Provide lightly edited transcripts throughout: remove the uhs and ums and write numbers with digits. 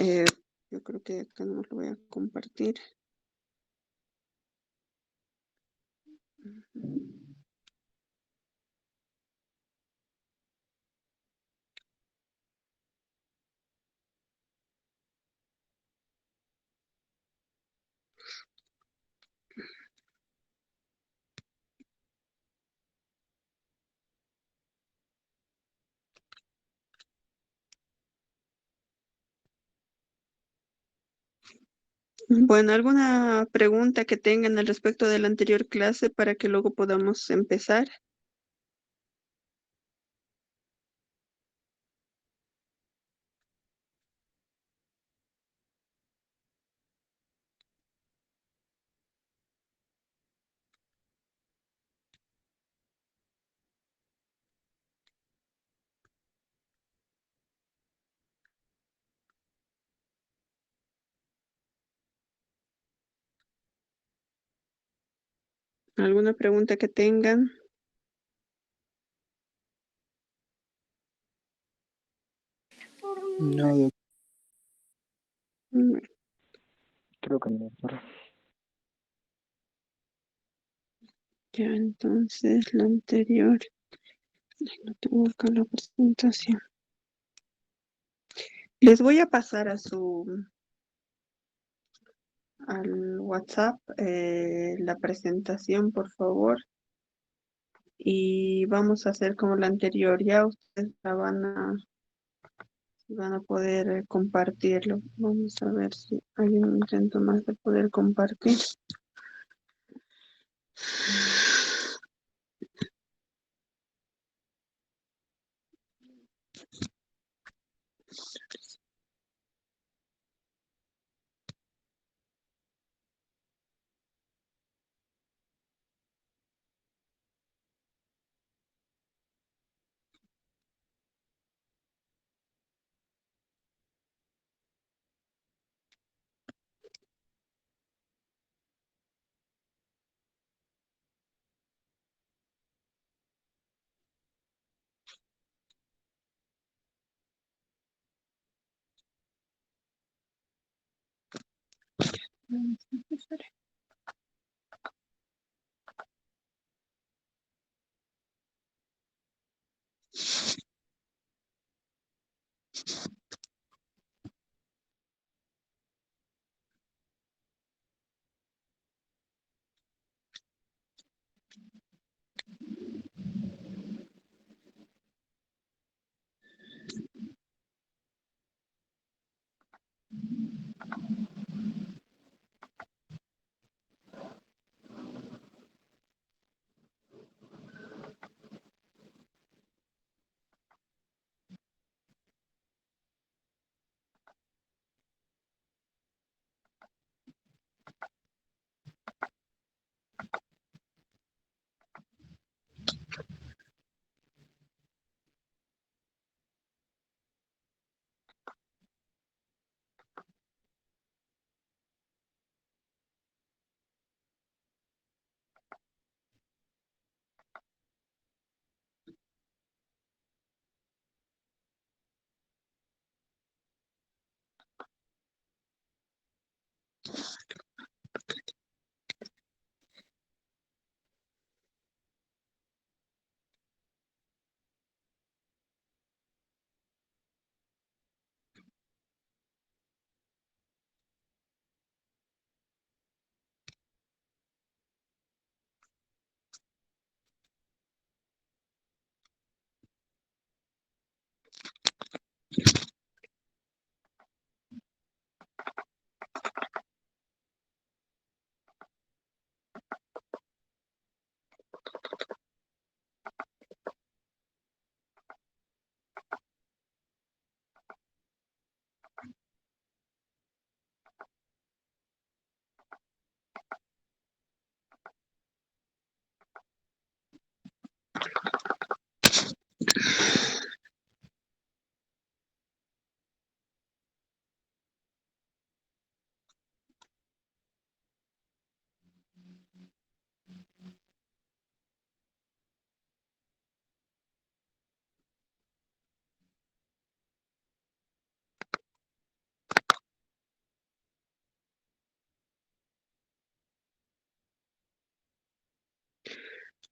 Eh, yo creo que acá no lo voy a compartir. Bueno, ¿alguna pregunta que tengan al respecto de la anterior clase para que luego podamos empezar? ¿Alguna pregunta que tengan? No, Mm, creo que no. Ya, entonces la anterior. Ay, no tengo acá la presentación. Les voy a pasar al WhatsApp la presentación, por favor, y vamos a hacer como la anterior. Ya ustedes van a poder compartirlo. Vamos a ver si hay un intento más de poder compartir. Vamos a empezar.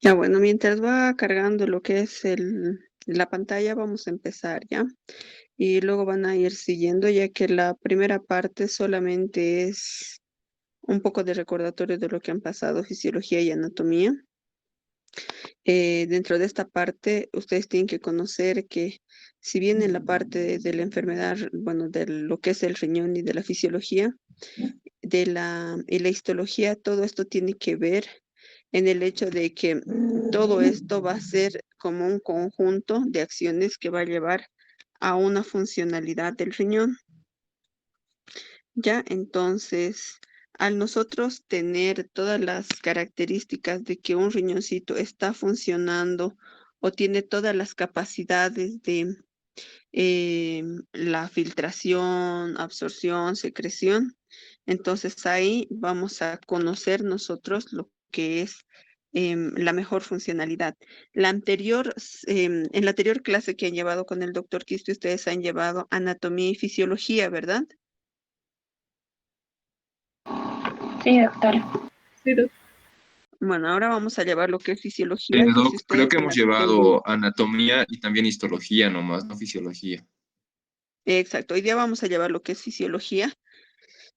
Ya bueno, mientras va cargando lo que es la pantalla, vamos a empezar, ¿ya? Y luego van a ir siguiendo, ya que la primera parte solamente es un poco de recordatorio de lo que han pasado, fisiología y anatomía. Dentro de esta parte, ustedes tienen que conocer que si bien en la parte de la enfermedad, bueno, de lo que es el riñón y de la fisiología, y la histología, todo esto tiene que ver en el hecho de que todo esto va a ser como un conjunto de acciones que va a llevar a una funcionalidad del riñón. Ya, entonces, al nosotros tener todas las características de que un riñoncito está funcionando o tiene todas las capacidades de la filtración, absorción, secreción, entonces ahí vamos a conocer nosotros lo que es la mejor funcionalidad. En la anterior clase que han llevado con el doctor Quiste, ustedes han llevado anatomía y fisiología, ¿verdad? Sí, doctora. Sí, Bueno, ahora vamos a llevar lo que es fisiología, que si Doc, creo ustedes que en hemos la anterior, llevado anatomía y también histología nomás, no fisiología. exacto, hoy día vamos a llevar lo que es fisiología,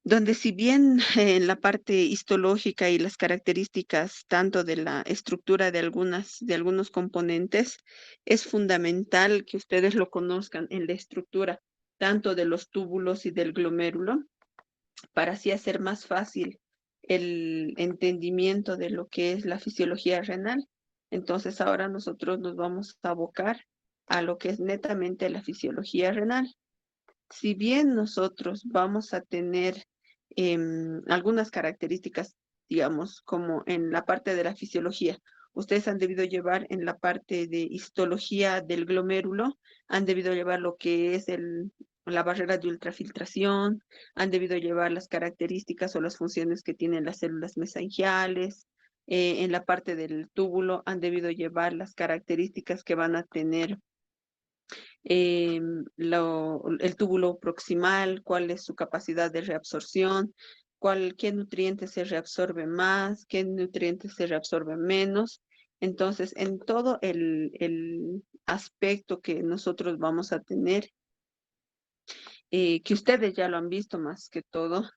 donde si bien en la parte histológica y las características tanto de la estructura de algunos componentes, es fundamental que ustedes lo conozcan en la estructura tanto de los túbulos y del glomérulo, para así hacer más fácil el entendimiento de lo que es la fisiología renal. Entonces ahora nosotros nos vamos a abocar a lo que es netamente la fisiología renal. Si bien nosotros vamos a tener algunas características, digamos, como en la parte de la fisiología, ustedes han debido llevar en la parte de histología del glomérulo, han debido llevar lo que es la barrera de ultrafiltración, han debido llevar las características o las funciones que tienen las células mesangiales. En la parte del túbulo han debido llevar las características que van a tener el túbulo proximal, cuál es su capacidad de reabsorción, qué nutrientes se reabsorben más, qué nutrientes se reabsorben menos. Entonces, en todo el aspecto que nosotros vamos a tener, que ustedes ya lo han visto más que todo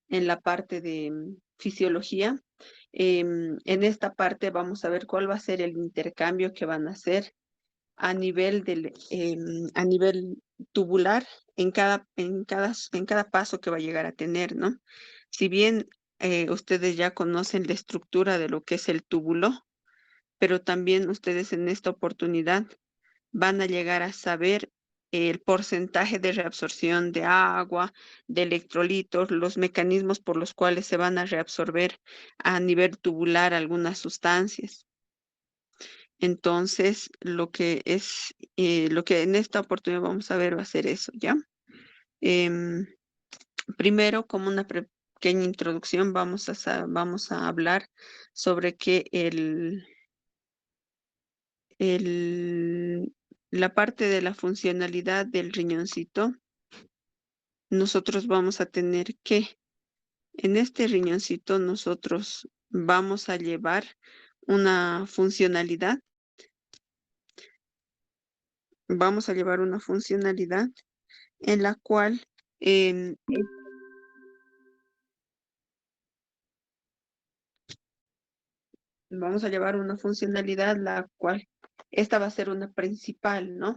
en la parte de fisiología, en esta parte vamos a ver cuál va a ser el intercambio que van a hacer a nivel tubular en cada paso que va a llegar a tener, ¿no? Si bien ustedes ya conocen la estructura de lo que es el túbulo, pero también ustedes en esta oportunidad van a llegar a saber el porcentaje de reabsorción de agua, de electrolitos, los mecanismos por los cuales se van a reabsorber a nivel tubular algunas sustancias. Entonces, lo que en esta oportunidad vamos a ver va a ser eso, ¿ya? Em, Primero, como una pequeña introducción, vamos a hablar sobre que el, la parte de la funcionalidad del riñoncito, nosotros vamos a tener que, en este riñoncito, nosotros vamos a llevar una funcionalidad, vamos a llevar una funcionalidad en la cual em, vamos a llevar una funcionalidad la cual esta va a ser una principal, ¿no?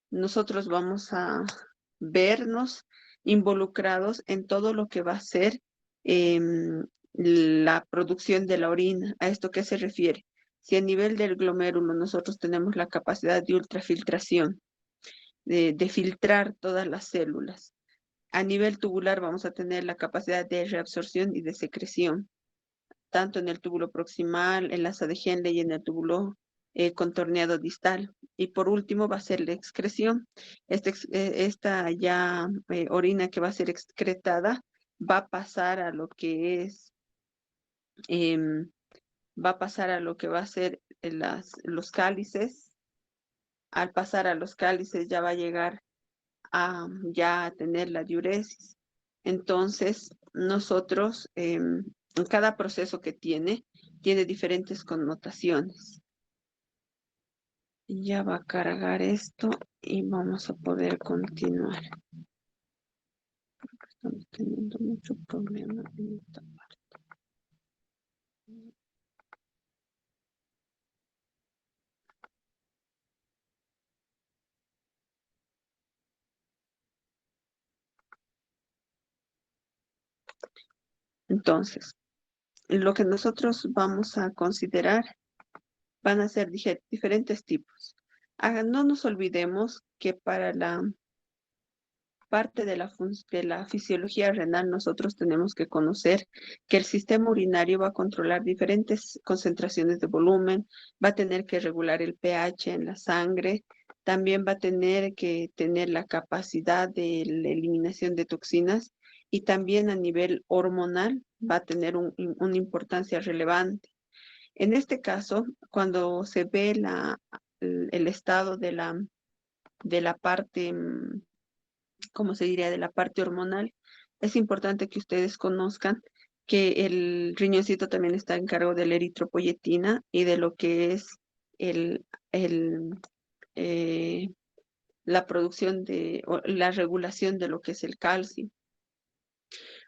Nosotros vamos a vernos involucrados en todo lo que va a ser la producción de la orina. ¿A esto qué se refiere? Si a nivel del glomérulo nosotros tenemos la capacidad de ultrafiltración, de filtrar todas las células, a nivel tubular vamos a tener la capacidad de reabsorción y de secreción, tanto en el túbulo proximal, en la asa de Henle y en el túbulo contorneado distal. Y por último va a ser la excreción. Esta ya orina que va a ser excretada va a pasar a lo que es, em, va a pasar a lo que va a ser los cálices. Al pasar a los cálices ya va a llegar a ya tener la diuresis. Entonces, nosotros, en cada proceso que tiene, tiene diferentes connotaciones. Ya va a cargar esto y vamos a poder continuar. Porque estamos teniendo mucho problema en esta parte. Entonces, lo que nosotros vamos a considerar van a ser diferentes tipos. No nos olvidemos que para la parte de la fisiología renal nosotros tenemos que conocer que el sistema urinario va a controlar diferentes concentraciones de volumen, va a tener que regular el pH en la sangre, también va a tener que tener la capacidad de la eliminación de toxinas y también a nivel hormonal va a tener una importancia relevante. En este caso, cuando se ve el estado de la parte, ¿cómo se diría?, de la parte hormonal, es importante que ustedes conozcan que el riñoncito también está en cargo de la eritropoyetina y de lo que es el, el, eh, la producción o la regulación de lo que es el calcio.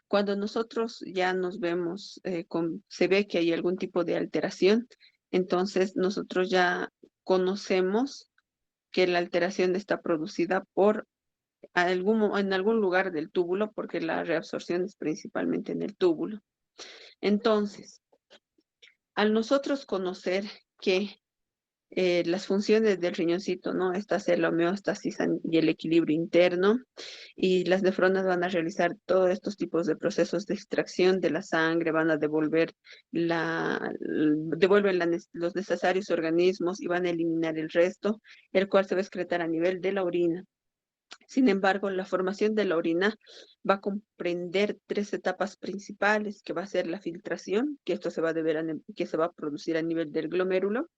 Cuando nosotros ya nos vemos, se ve que hay algún tipo de alteración, entonces nosotros ya conocemos que la alteración está producida por en algún lugar del túbulo, porque la reabsorción es principalmente en el túbulo. Entonces, al nosotros conocer que las funciones del riñoncito, ¿no? Está hacer la homeostasis y el equilibrio interno, y las nefronas van a realizar todos estos tipos de procesos de extracción de la sangre, van a devuelven los necesarios organismos y van a eliminar el resto, el cual se va a excretar a nivel de la orina. Sin embargo, la formación de la orina va a comprender tres etapas principales, que va a ser la filtración, que esto se va a que se va a producir a nivel del glomérulo.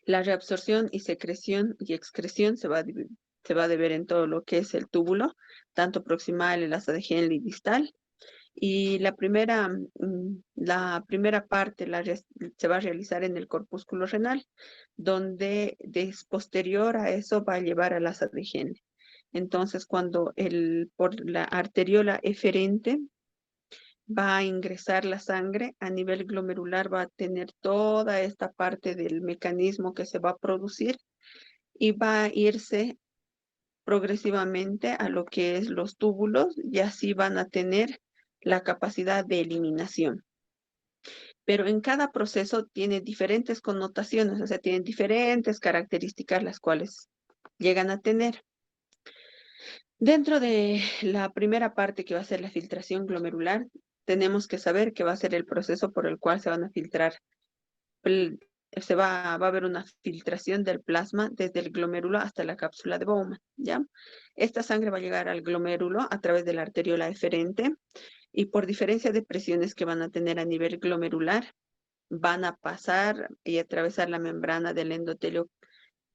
La reabsorción y secreción y excreción se va a deber en todo lo que es el túbulo, tanto proximal, el asa de Henle y distal. Y la primera parte se va a realizar en el corpúsculo renal, donde posterior a eso va a llevar al asa de Henle. Entonces, cuando por la arteriola eferente va a ingresar la sangre a nivel glomerular, va a tener toda esta parte del mecanismo que se va a producir y va a irse progresivamente a lo que es los túbulos y así van a tener la capacidad de eliminación. Pero en cada proceso tiene diferentes connotaciones, o sea, tienen diferentes características las cuales llegan a tener. Dentro de la primera parte, que va a ser la filtración glomerular, tenemos que saber que va a ser el proceso por el cual se van a filtrar. Va a haber una filtración del plasma desde el glomérulo hasta la cápsula de Bowman, ¿ya? Esta sangre va a llegar al glomérulo a través de la arteriola eferente y por diferencia de presiones que van a tener a nivel glomerular, van a pasar y atravesar la membrana del endotelio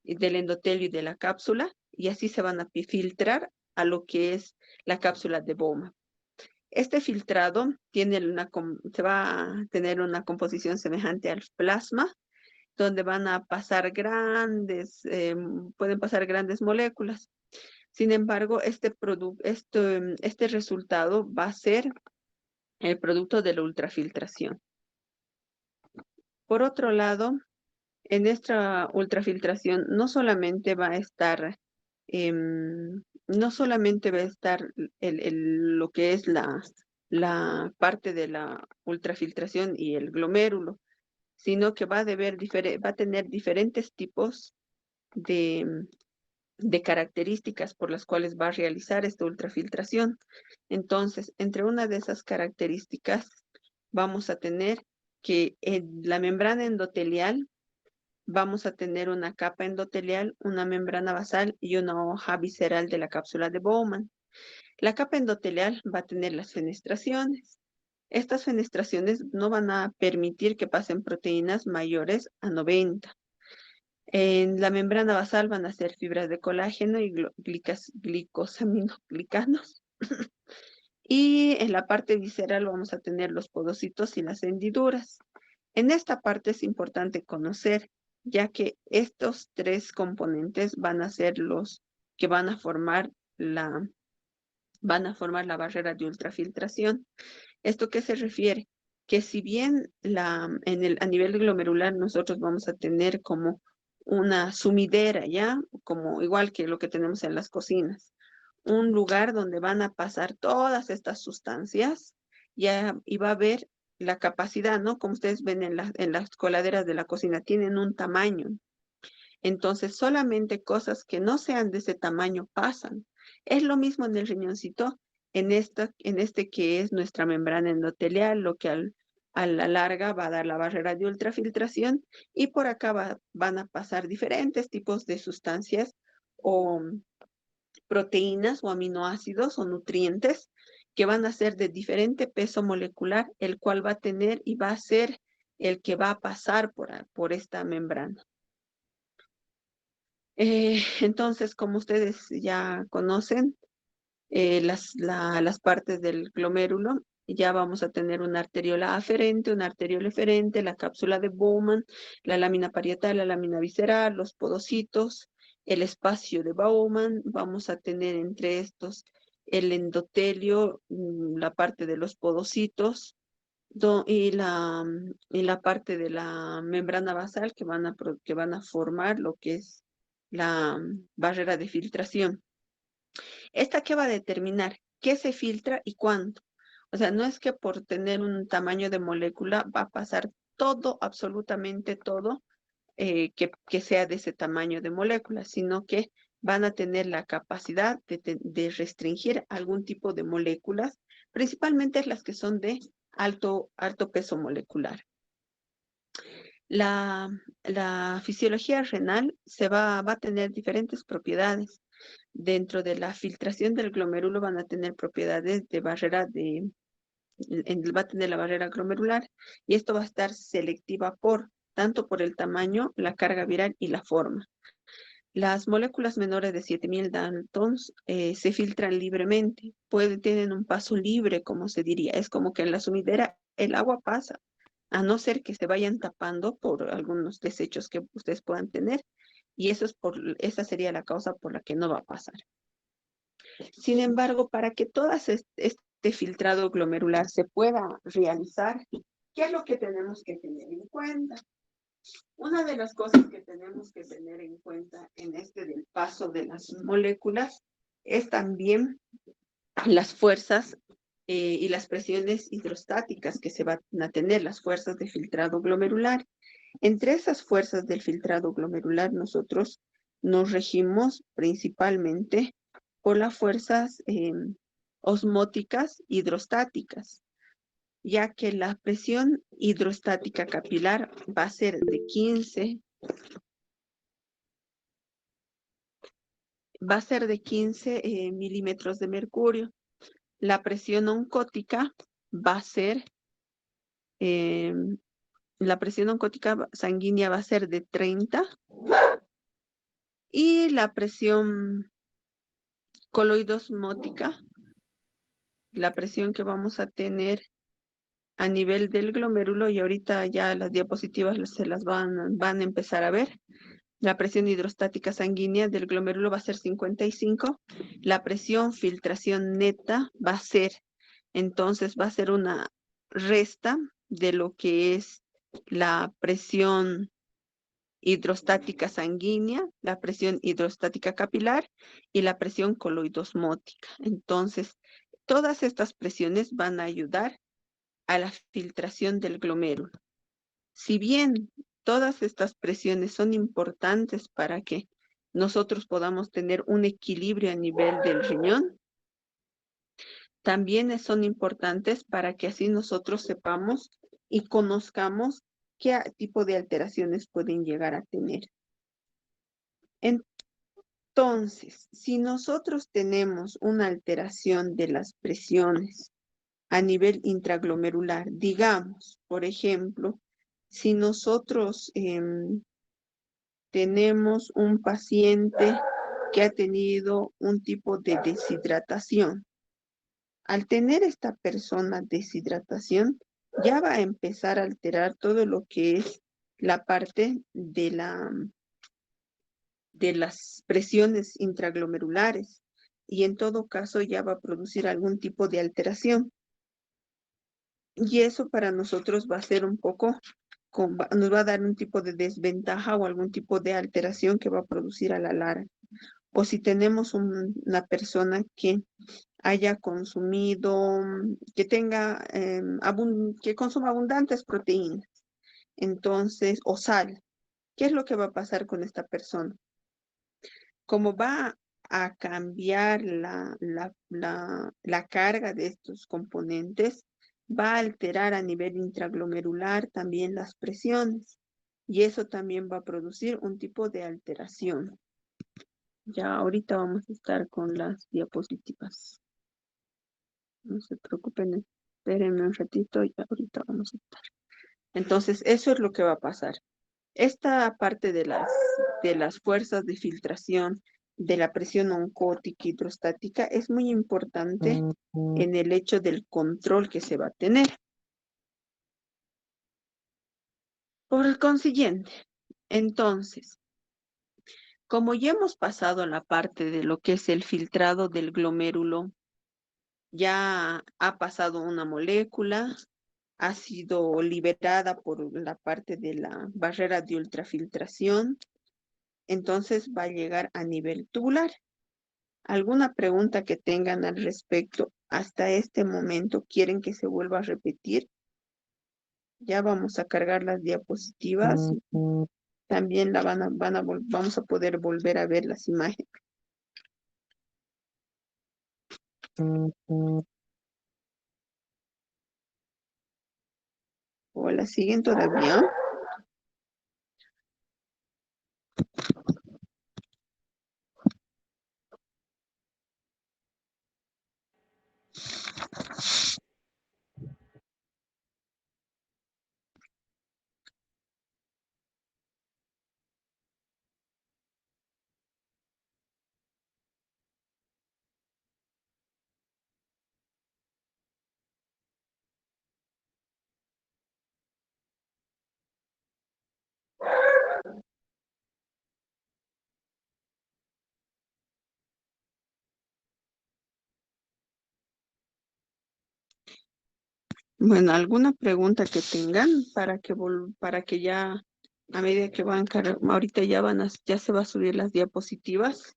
y de la cápsula, y así se van a filtrar a lo que es la cápsula de Bowman. Este filtrado se va a tener una composición semejante al plasma, donde van a pasar pueden pasar grandes moléculas. Sin embargo, este resultado va a ser el producto de la ultrafiltración. Por otro lado, en esta ultrafiltración no solamente va a estar lo que es la parte de la ultrafiltración y el glomérulo, sino que va a tener diferentes tipos de características por las cuales va a realizar esta ultrafiltración. Entonces, entre una de esas características, vamos a tener que en la membrana endotelial vamos a tener una capa endotelial, una membrana basal y una hoja visceral de la cápsula de Bowman. La capa endotelial va a tener las fenestraciones. Estas fenestraciones no van a permitir que pasen proteínas mayores a 90. En la membrana basal van a ser fibras de colágeno y glicosaminoglicanos. Y en la parte visceral vamos a tener los podocitos y las hendiduras. En esta parte es importante conocer, ya que estos tres componentes van a ser los que van a formar la barrera de ultrafiltración. ¿Esto qué se refiere? Que si bien a nivel glomerular nosotros vamos a tener como una sumidera, ¿ya? Como igual que lo que tenemos en las cocinas, un lugar donde van a pasar todas estas sustancias, ya, y va a haber la capacidad, ¿no? Como ustedes ven en las coladeras de la cocina, tienen un tamaño. Entonces, solamente cosas que no sean de ese tamaño pasan. Es lo mismo en el riñoncito, en este que es nuestra membrana endotelial, lo que a la larga va a dar la barrera de ultrafiltración, y por acá van a pasar diferentes tipos de sustancias o proteínas o aminoácidos o nutrientes que van a ser de diferente peso molecular, el cual va a tener y va a ser el que va a pasar por esta membrana. Entonces, como ustedes ya conocen, las partes del glomérulo, ya vamos a tener una arteriola aferente, una arteriola eferente, la cápsula de Bowman, la lámina parietal, la lámina visceral, los podocitos, el espacio de Bowman. Vamos a tener entre estos el endotelio, la parte de los podocitos, y la parte de la membrana basal que van a formar lo que es la barrera de filtración. ¿Esta qué va a determinar? ¿Qué se filtra y cuándo? O sea, no es que por tener un tamaño de molécula va a pasar todo, absolutamente todo, que sea de ese tamaño de molécula, sino que van a tener la capacidad de restringir algún tipo de moléculas, principalmente las que son de alto peso molecular. La fisiología renal va a tener diferentes propiedades. Dentro de la filtración del glomérulo van a tener propiedades de va a tener la barrera glomerular, y esto va a estar selectiva tanto por el tamaño, la carga viral y la forma. Las moléculas menores de 7000 Daltons se filtran libremente, tienen un paso libre, como se diría. Es como que en la sumidera el agua pasa, a no ser que se vayan tapando por algunos desechos que ustedes puedan tener, y esa sería la causa por la que no va a pasar. Sin embargo, para que todo este filtrado glomerular se pueda realizar, ¿qué es lo que tenemos que tener en cuenta? Una de las cosas que tenemos que tener en cuenta en del paso de las moléculas es también las fuerzas y las presiones hidrostáticas que se van a tener, las fuerzas de filtrado glomerular. Entre esas fuerzas del filtrado glomerular, nosotros nos regimos principalmente por las fuerzas osmóticas hidrostáticas, ya que la presión hidrostática capilar va a ser de 15 milímetros de mercurio. La presión oncótica va a ser, eh, la presión oncótica sanguínea va a ser de 30, y la presión coloidosmótica, la presión que vamos a tener a nivel del glomérulo, y ahorita ya las diapositivas se las van a empezar a ver. La presión hidrostática sanguínea del glomérulo va a ser 55. La presión filtración neta entonces va a ser una resta de lo que es la presión hidrostática sanguínea, la presión hidrostática capilar y la presión coloidosmótica. Entonces, todas estas presiones van a ayudar a la filtración del glomérulo. Si bien todas estas presiones son importantes para que nosotros podamos tener un equilibrio a nivel del riñón, también son importantes para que así nosotros sepamos y conozcamos qué tipo de alteraciones pueden llegar a tener. Entonces, si nosotros tenemos una alteración de las presiones a nivel intraglomerular, digamos, por ejemplo, si nosotros tenemos un paciente que ha tenido un tipo de deshidratación, al tener esta persona deshidratación, ya va a empezar a alterar todo lo que es la parte de las presiones intraglomerulares y en todo caso ya va a producir algún tipo de alteración. Y eso para nosotros va a ser un poco, nos va a dar un tipo de desventaja o algún tipo de alteración que va a producir a la larga. O si tenemos una persona que haya consumido, que tenga, que consuma abundantes proteínas, entonces, o sal, ¿qué es lo que va a pasar con esta persona? Como va a cambiar la carga de estos componentes, va a alterar a nivel intraglomerular también las presiones y eso también va a producir un tipo de alteración. Ya ahorita vamos a estar con las diapositivas. No se preocupen, espérenme un ratito y ahorita vamos a estar. Entonces, eso es lo que va a pasar. Esta parte de las fuerzas de filtración de la presión oncótica hidrostática es muy importante en el hecho del control que se va a tener. Por consiguiente, entonces, como ya hemos pasado la parte de lo que es el filtrado del glomérulo, ya ha pasado una molécula, ha sido liberada por la parte de la barrera de ultrafiltración, entonces va a llegar a nivel tubular. ¿Alguna pregunta que tengan al respecto hasta este momento? ¿Quieren que se vuelva a repetir? Ya vamos a cargar las diapositivas. También vamos a poder volver a ver las imágenes. ¿O la siguen todavía? Bueno, ¿alguna pregunta que tengan para que ya a medida que van ahorita ya se va a subir las diapositivas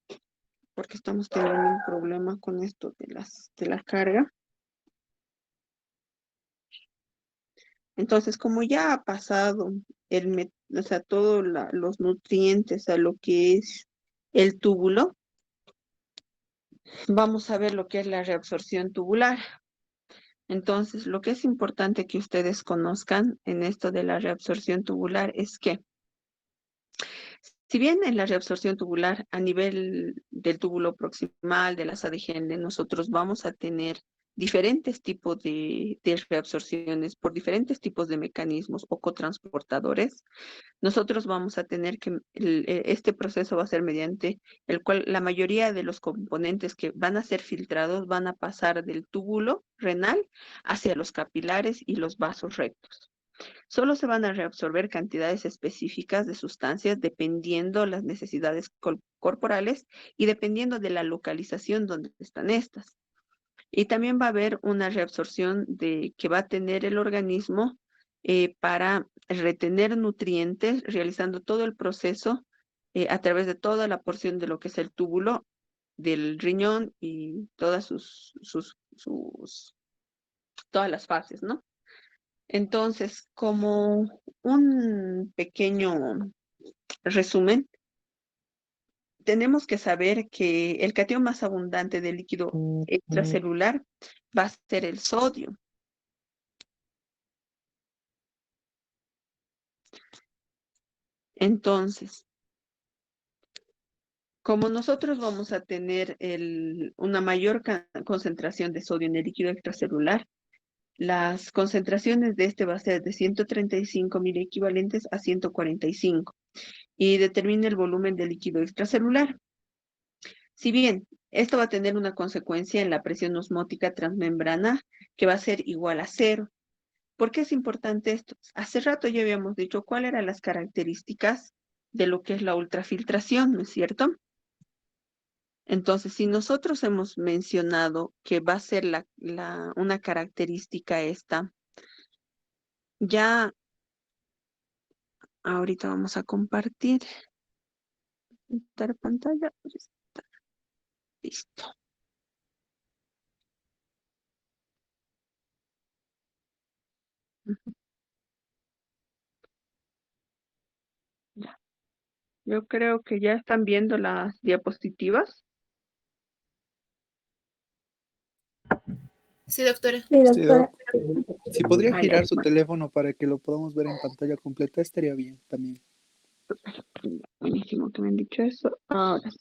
porque estamos teniendo un problema con esto de la carga. Entonces, como ya ha pasado o sea, todos los nutrientes a lo que es el túbulo, vamos a ver lo que es la reabsorción tubular. Entonces, lo que es importante que ustedes conozcan en esto de la reabsorción tubular es que, si bien en la reabsorción tubular a nivel del túbulo proximal, de las ADGN, nosotros vamos a tener diferentes tipos de reabsorciones por diferentes tipos de mecanismos o cotransportadores, nosotros vamos a tener que, este proceso va a ser mediante el cual la mayoría de los componentes que van a ser filtrados van a pasar del túbulo renal hacia los capilares y los vasos rectos. Solo se van a reabsorber cantidades específicas de sustancias dependiendo las necesidades corporales y dependiendo de la localización donde están estas. Y también va a haber una reabsorción que va a tener el organismo para retener nutrientes, realizando todo el proceso a través de toda la porción de lo que es el túbulo del riñón y todas todas las fases, ¿no? Entonces, como un pequeño resumen, tenemos que saber que el cation más abundante del líquido extracelular va a ser el sodio. Entonces, como nosotros vamos a tener una mayor concentración de sodio en el líquido extracelular, las concentraciones de este va a ser de 135 mil equivalentes a 145 y determina el volumen del líquido extracelular. Si bien esto va a tener una consecuencia en la presión osmótica transmembrana que va a ser igual a 0, ¿Por qué es importante esto? Hace rato ya habíamos dicho cuáles eran las características de lo que es la ultrafiltración, ¿no es cierto? Entonces, si nosotros hemos mencionado que va a ser una característica esta, ya ahorita vamos a compartir pantalla. Listo. Ujú. Ya. Yo creo que ya están viendo las diapositivas. Sí, doctora. Sí, Sí, doctora. si podría Ah, ya, girar su bueno, teléfono para que lo podamos ver en pantalla completa, estaría bien también. buenísimo que me han dicho eso. Ahora sí.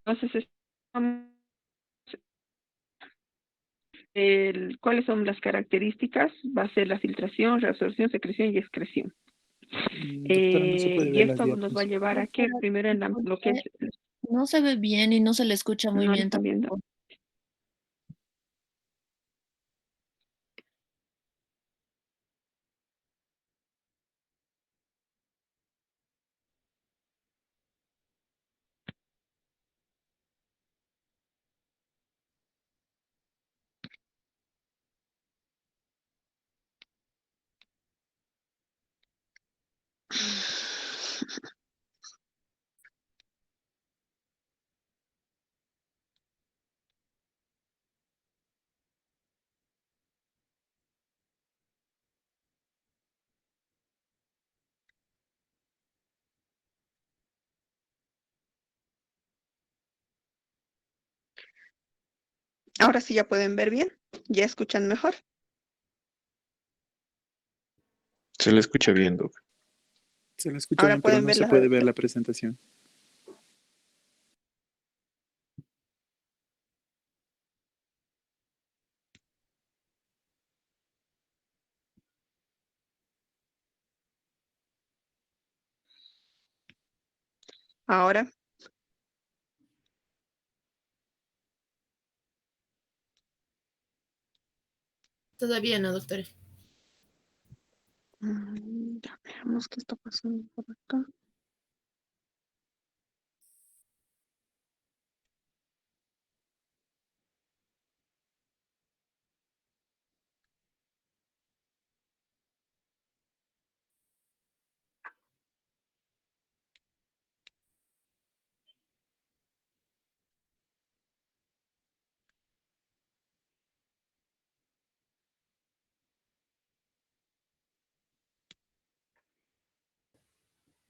Entonces, entonces, ¿cuáles son las características? Va a ser la filtración, reabsorción, secreción y excreción. Doctora, no se puede Y ver las esto nos va a diapos. llevar a que primero en lo que es, No se ve bien y no se le escucha muy no lo bien están viendo. tampoco. Ahora sí ya pueden ver bien, ya escuchan mejor. Se le escucha bien, Doc. Se lo escucha Ahora bien, pero pueden no ver se puede ver la presentación. ahora. Todavía no, doctora. Ya veamos qué está pasando por acá.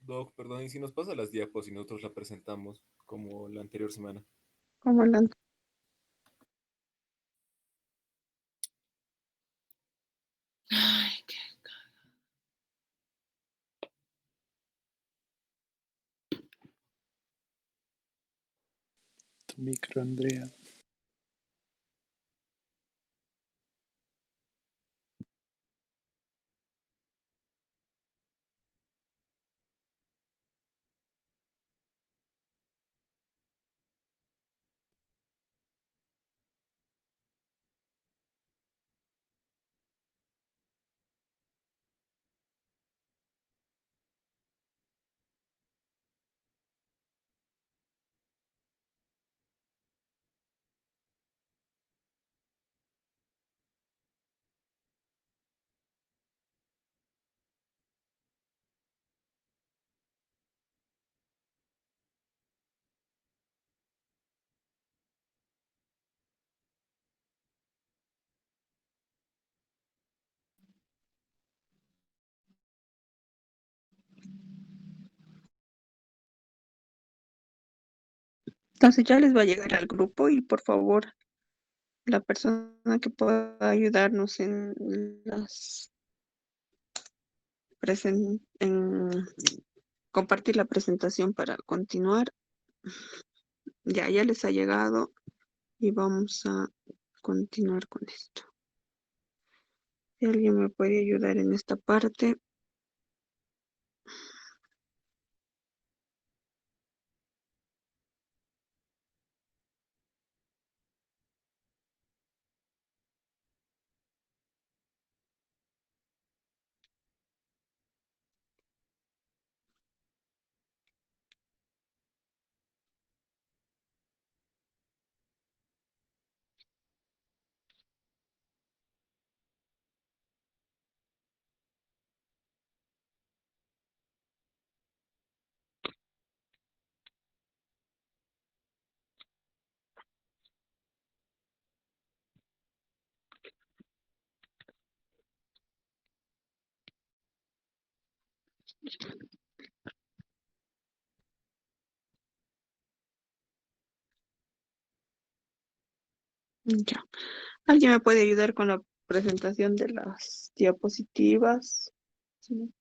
Doc, perdón, y si nos pasa las diapos y nosotros la presentamos como la anterior semana. ¿Cómo la Ay, Tu micro, Andrea. Entonces ya les va a llegar al grupo y por favor, la persona que pueda ayudarnos en las en compartir la presentación para continuar. Ya les ha llegado y vamos a continuar con esto. Si alguien me puede ayudar en esta parte. Ya. ¿Alguien me puede ayudar con la presentación de las diapositivas? Sí.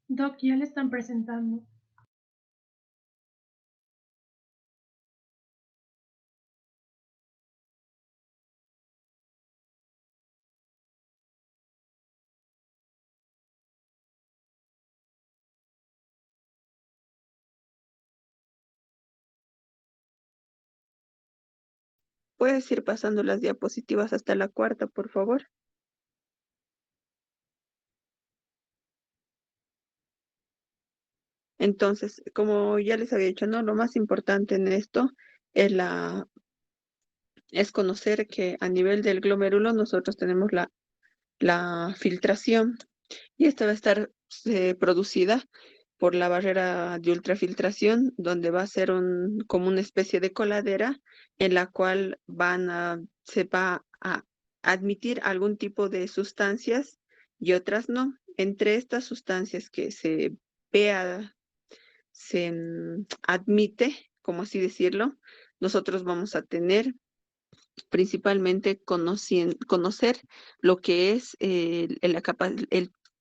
Doc, ya le están presentando. ¿Puedes ir pasando las diapositivas hasta la cuarta, por favor? Entonces, como ya les había dicho, ¿no? Lo más importante en esto es es conocer que a nivel del glomérulo nosotros tenemos la filtración y esta va a estar producida por la barrera de ultrafiltración, donde va a ser como una especie de coladera en la cual se va a admitir algún tipo de sustancias y otras no. Entre estas sustancias que vea, admite, como así decirlo, nosotros vamos a tener principalmente conocer lo que es el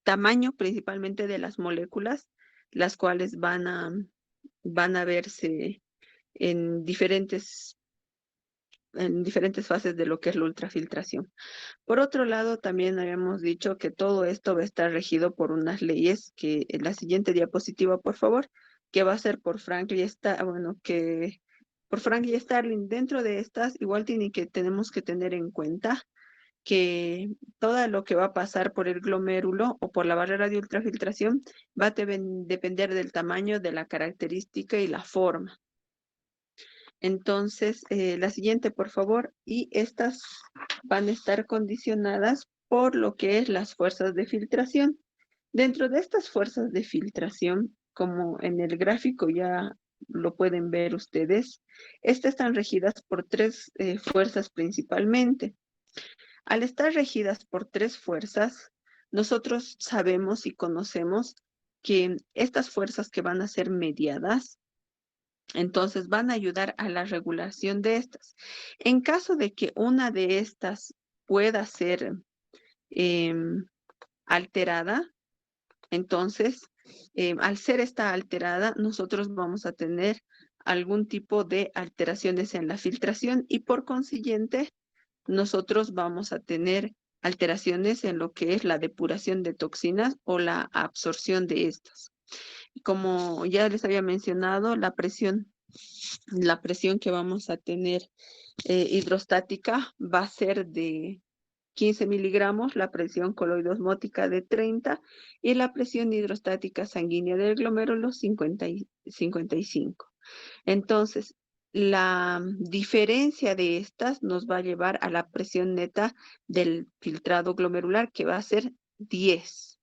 tamaño principalmente de las moléculas, las cuales van a verse en diferentes en diferentes fases de lo que es la ultrafiltración. Por otro lado, también habíamos dicho que todo esto va a estar regido por unas leyes que en la siguiente diapositiva, por favor, que va a ser por Franklin y por Franklin y Starling. Dentro de estas, igual tenemos que tener en cuenta que todo lo que va a pasar por el glomérulo o por la barrera de ultrafiltración va a depender del tamaño, de la característica y la forma. Entonces, la siguiente, por favor, y estas van a estar condicionadas por lo que es las fuerzas de filtración. Dentro de estas fuerzas de filtración, como en el gráfico ya lo pueden ver ustedes, estas están regidas por tres fuerzas principalmente. Al estar regidas por tres fuerzas, nosotros sabemos y conocemos que estas fuerzas que van a ser mediadas, entonces van a ayudar a la regulación de estas. En caso de que una de estas pueda ser alterada, entonces al ser esta alterada, nosotros vamos a tener algún tipo de alteraciones en la filtración y por consiguiente, nosotros vamos a tener alteraciones en lo que es la depuración de toxinas o la absorción de estas. Como ya les había mencionado, la presión que vamos a tener hidrostática va a ser de 15 miligramos, la presión coloidosmótica de 30 y la presión hidrostática sanguínea del glomérulo 55. Entonces, la diferencia de estas nos va a llevar a la presión neta del filtrado glomerular, que va a ser 10.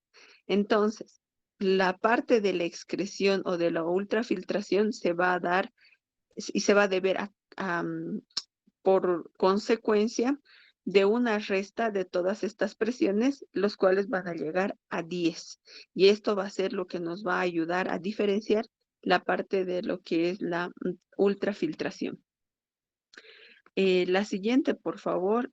Entonces, la parte de la excreción o de la ultrafiltración se va a dar y se va a deber por consecuencia de una resta de todas estas presiones, los cuales van a llegar a 10. Y esto va a ser lo que nos va a ayudar a diferenciar la parte de lo que es la ultrafiltración. La siguiente, por favor.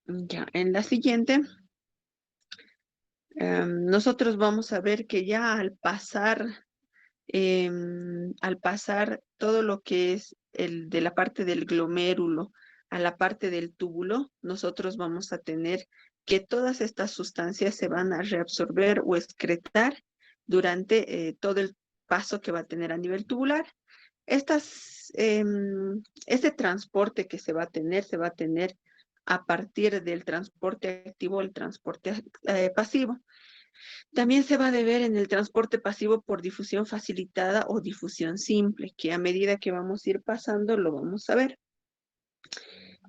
Ya, en la siguiente, nosotros vamos a ver que ya al pasar todo lo que es de la parte del glomérulo a la parte del túbulo, nosotros vamos a tener que todas estas sustancias se van a reabsorber o excretar durante todo el paso que va a tener a nivel tubular. Este transporte que se va a tener a partir del transporte activo o el transporte pasivo. También se va a deber en el transporte pasivo por difusión facilitada o difusión simple, que a medida que vamos a ir pasando lo vamos a ver.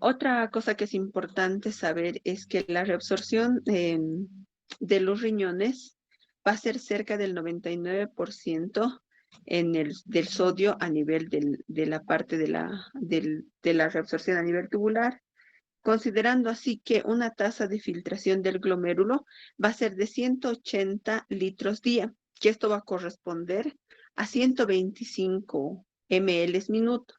Otra cosa que es importante saber es que la reabsorción de los riñones va a ser cerca del 99% del sodio a nivel de la parte de la reabsorción a nivel tubular, considerando así que una tasa de filtración del glomérulo va a ser de 180 litros día, que esto va a corresponder a 125 ml minuto,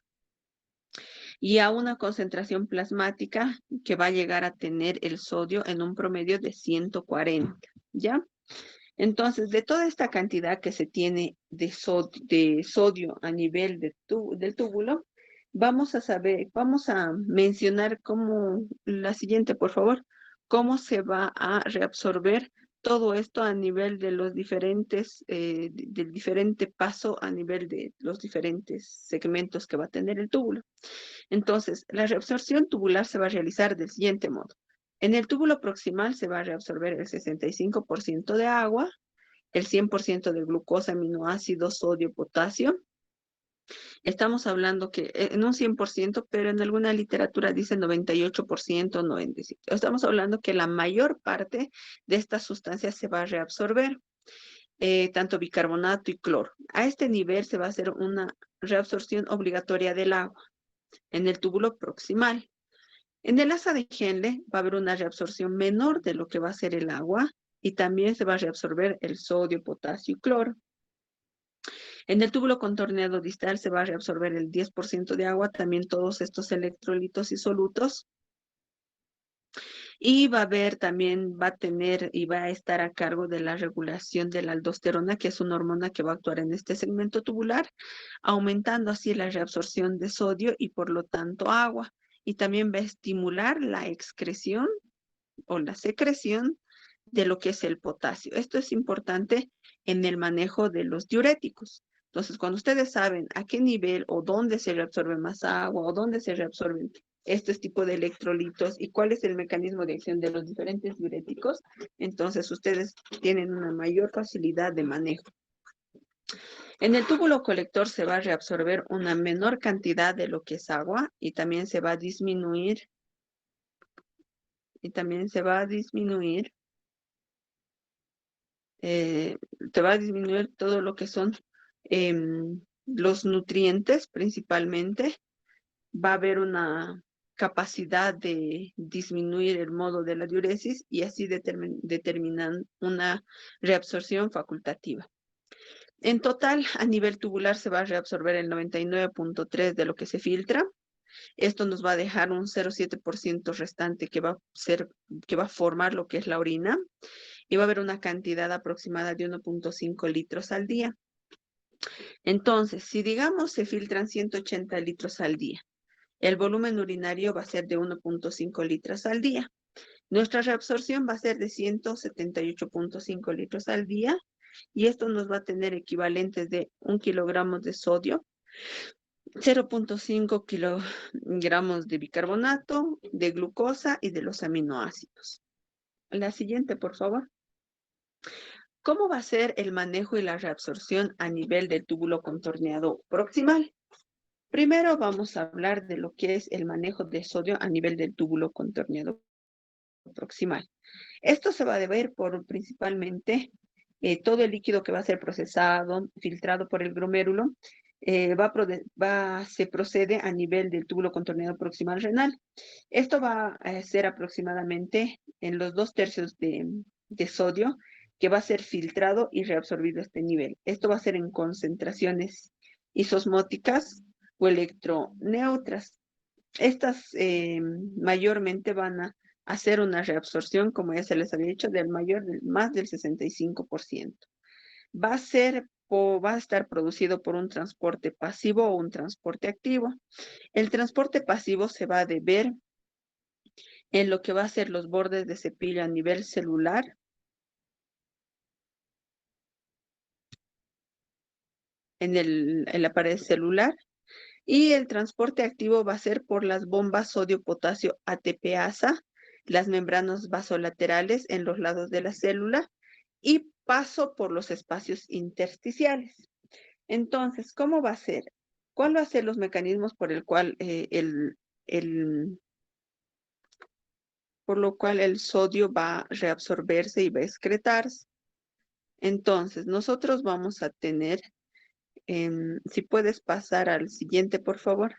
y a una concentración plasmática que va a llegar a tener el sodio en un promedio de 140, ¿ya? Entonces, de toda esta cantidad que se tiene de sodio a nivel del túbulo, vamos a mencionar la siguiente, por favor, cómo se va a reabsorber todo esto a nivel de los diferentes, del diferente paso a nivel de los diferentes segmentos que va a tener el túbulo. Entonces, la reabsorción tubular se va a realizar del siguiente modo. En el túbulo proximal se va a reabsorber el 65% de agua, el 100% de glucosa, aminoácido, sodio, potasio. Estamos hablando que en un 100%, pero en alguna literatura dice 98%, 97%. Estamos hablando que la mayor parte de estas sustancias se va a reabsorber, tanto bicarbonato y cloro. A este nivel se va a hacer una reabsorción obligatoria del agua en el túbulo proximal. En el asa de Henle va a haber una reabsorción menor de lo que va a ser el agua y también se va a reabsorber el sodio, potasio y cloro. En el túbulo contorneado distal se va a reabsorber el 10% de agua, también todos estos electrolitos y solutos. Y va a haber también, va a tener y va a estar a cargo de la regulación de la aldosterona, que es una hormona que va a actuar en este segmento tubular, aumentando así la reabsorción de sodio y por lo tanto agua. Y también va a estimular la excreción o la secreción de lo que es el potasio. Esto es importante en el manejo de los diuréticos. Entonces, cuando ustedes saben a qué nivel o dónde se reabsorbe más agua o dónde se reabsorben estos tipos de electrolitos y cuál es el mecanismo de acción de los diferentes diuréticos, entonces ustedes tienen una mayor facilidad de manejo. En el túbulo colector se va a reabsorber una menor cantidad de lo que es agua y también se va a disminuir te va a disminuir todo lo que son los nutrientes principalmente. Va a haber una capacidad de disminuir el modo de la diuresis y así determinan una reabsorción facultativa. En total, a nivel tubular se va a reabsorber el 99.3% de lo que se filtra. Esto nos va a dejar un 0,7% restante que va a formar lo que es la orina y va a haber una cantidad aproximada de 1.5 litros al día. Entonces, si digamos se filtran 180 litros al día, el volumen urinario va a ser de 1.5 litros al día. Nuestra reabsorción va a ser de 178.5 litros al día y esto nos va a tener equivalentes de 1 kilogramo de sodio, 0.5 kilogramos de bicarbonato, de glucosa y de los aminoácidos. La siguiente, por favor. ¿Cómo va a ser el manejo y la reabsorción a nivel del túbulo contorneado proximal? Primero vamos a hablar de lo que es el manejo de sodio a nivel del túbulo contorneado proximal. Esto se va a deber por principalmente todo el líquido que va a ser procesado, filtrado por el glomérulo, se procede a nivel del túbulo contorneado proximal renal. Esto va a ser aproximadamente en los 2/3 de sodio que va a ser filtrado y reabsorbido a este nivel. Esto va a ser en concentraciones isosmóticas o electroneutras. Estas mayormente van a hacer una reabsorción, como ya se les había dicho, más del 65%. Va a estar producido por un transporte pasivo o un transporte activo. El transporte pasivo se va a deber en lo que va a ser los bordes de cepillo a nivel celular, en la pared celular, y el transporte activo va a ser por las bombas sodio-potasio ATPasa, las membranas vasolaterales en los lados de la célula y paso por los espacios intersticiales. Entonces, ¿cómo va a ser? ¿Cuál va a ser los mecanismos por lo cual el sodio va a reabsorberse y va a excretarse? Entonces, nosotros vamos a tener, si puedes pasar al siguiente, por favor.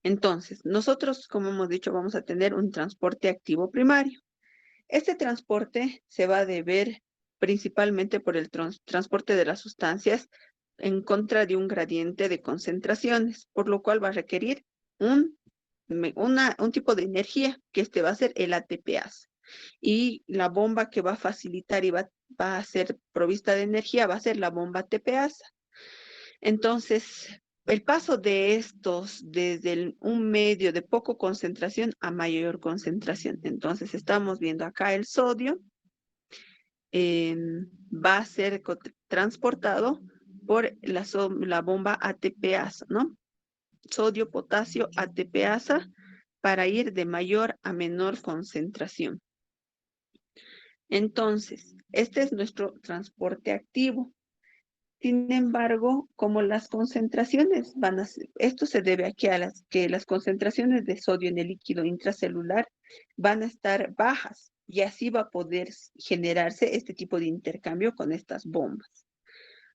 Entonces, nosotros, como hemos dicho, vamos a tener un transporte activo primario. Este transporte se va a deber principalmente por el transporte de las sustancias en contra de un gradiente de concentraciones, por lo cual va a requerir un tipo de energía, que este va a ser el ATPase. Y la bomba que va a facilitar y va a ser provista de energía va a ser la bomba ATPasa. Entonces, el paso de estos desde un medio de poca concentración a mayor concentración. Entonces, estamos viendo acá el sodio va a ser transportado por la bomba ATPasa, ¿no? Sodio, potasio, ATPasa, para ir de mayor a menor concentración. Entonces, este es nuestro transporte activo. Sin embargo, como las concentraciones esto se debe a que las concentraciones de sodio en el líquido intracelular van a estar bajas y así va a poder generarse este tipo de intercambio con estas bombas.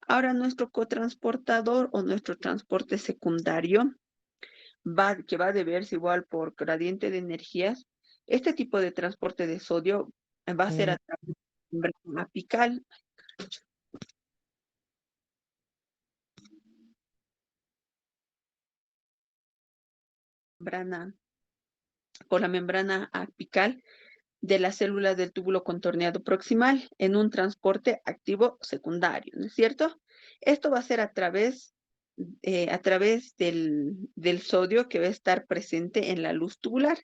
Ahora, nuestro cotransportador o nuestro transporte secundario que va a deberse igual por gradiente de energías. Este tipo de transporte de sodio va a ser a través de la membrana apical. Membrana por la membrana apical de las células del túbulo contorneado proximal en un transporte activo secundario, ¿no es cierto? Esto va a ser a través del sodio que va a estar presente en la luz tubular.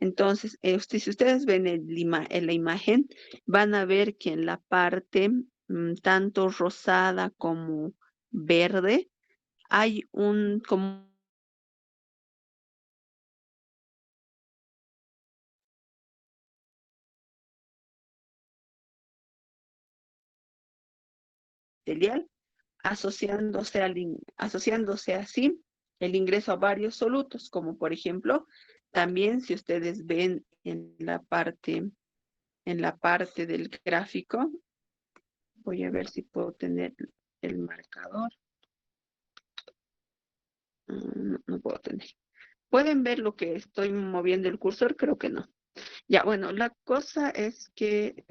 Entonces, si ustedes ven en la imagen, van a ver que en la parte tanto rosada como verde hay un como material asociándose así el ingreso a varios solutos, como por ejemplo, también si ustedes ven en la parte del gráfico, voy a ver si puedo tener el marcador. No, no puedo tener. ¿Pueden ver lo que estoy moviendo el cursor? Creo que no. Ya, bueno, la cosa es que,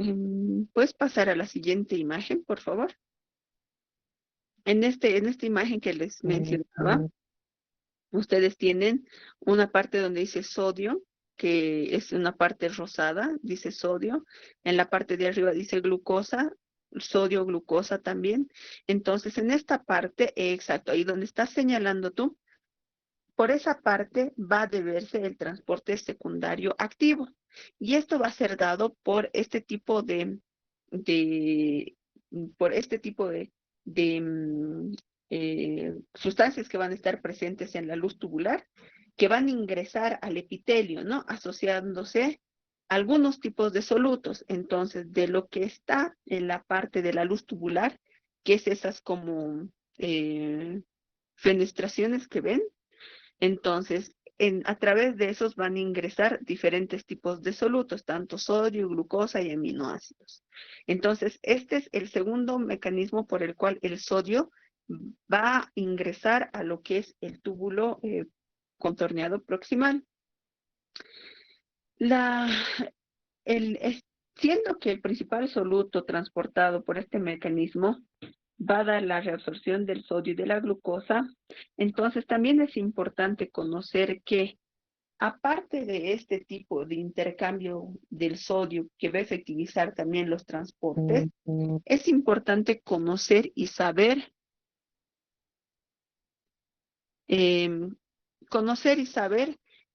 ¿puedes pasar a la siguiente imagen, por favor? En esta imagen que les mencionaba, ustedes tienen una parte donde dice sodio, que es una parte rosada, dice sodio. En la parte de arriba dice glucosa, sodio, glucosa también. Entonces, en esta parte, exacto, ahí donde estás señalando tú, por esa parte va a deberse el transporte secundario activo. Y esto va a ser dado por este tipo de por este tipo de sustancias que van a estar presentes en la luz tubular, que van a ingresar al epitelio, ¿no? Asociándose algunos tipos de solutos. Entonces, de lo que está en la parte de la luz tubular, que es esas como fenestraciones que ven, entonces, a través de esos van a ingresar diferentes tipos de solutos, tanto sodio, glucosa y aminoácidos. Entonces, este es el segundo mecanismo por el cual el sodio va a ingresar a lo que es el túbulo contorneado proximal. Siendo que el principal soluto transportado por este mecanismo va a dar la reabsorción del sodio y de la glucosa, entonces también es importante conocer que aparte de este tipo de intercambio del sodio que va a efectivizar también los transportes, es importante conocer y saber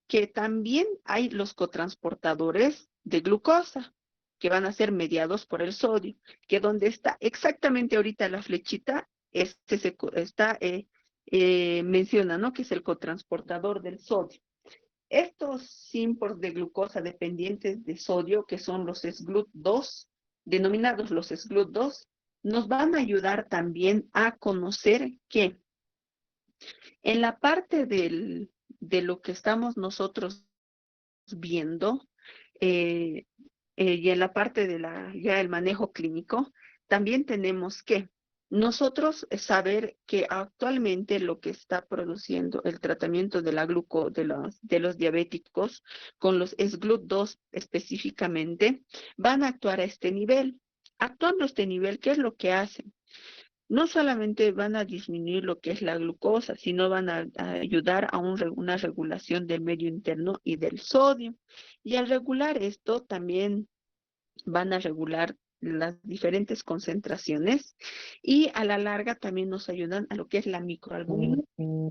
que también hay los cotransportadores de glucosa que van a ser mediados por el sodio, que donde está exactamente ahorita la flechita, menciona, ¿no? Que es el cotransportador del sodio. Estos simpos de glucosa dependientes de sodio, que son los SGLUT2, denominados los SGLUT2, nos van a ayudar también a conocer que en la parte de lo que estamos nosotros viendo, y en la parte de ya el manejo clínico, también tenemos que nosotros saber que actualmente lo que está produciendo el tratamiento de de los diabéticos con los SGLUT2 específicamente, van a actuar a este nivel. Actuando a este nivel, ¿qué es lo que hacen? No solamente van a disminuir lo que es la glucosa, sino van a ayudar a una regulación del medio interno y del sodio. Y al regular esto, también van a regular las diferentes concentraciones y a la larga también nos ayudan a lo que es la microalbúmina. A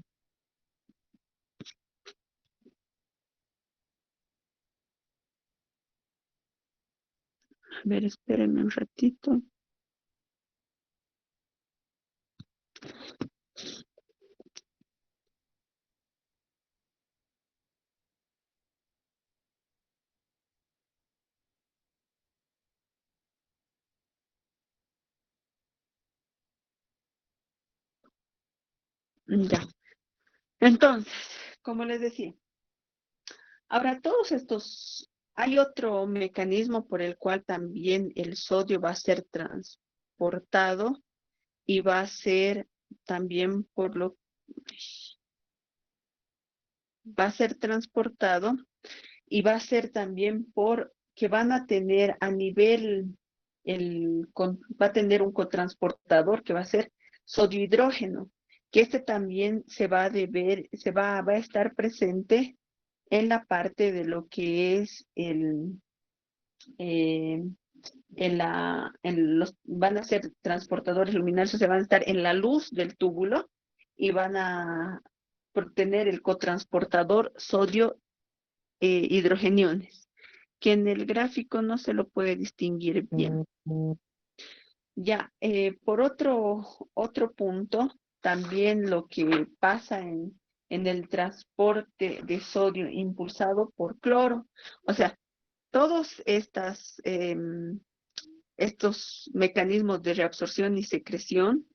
ver, espérenme un ratito. Ya. Entonces, como les decía, ahora hay otro mecanismo por el cual también el sodio va a ser transportado y va a ser también va a ser transportado y va a ser también que van a tener a nivel, va a tener un cotransportador que va a ser sodio hidrógeno, que este también se va a estar presente en la parte de lo que es van a ser transportadores lumiноsos, se van a estar en la luz del túbulo y van a tener el cotransportador sodio hidrogeniones, que en el gráfico no se lo puede distinguir bien. Ya, por otro punto, también lo que pasa en el transporte de sodio impulsado por cloro. O sea, todos estos mecanismos de reabsorción y secreción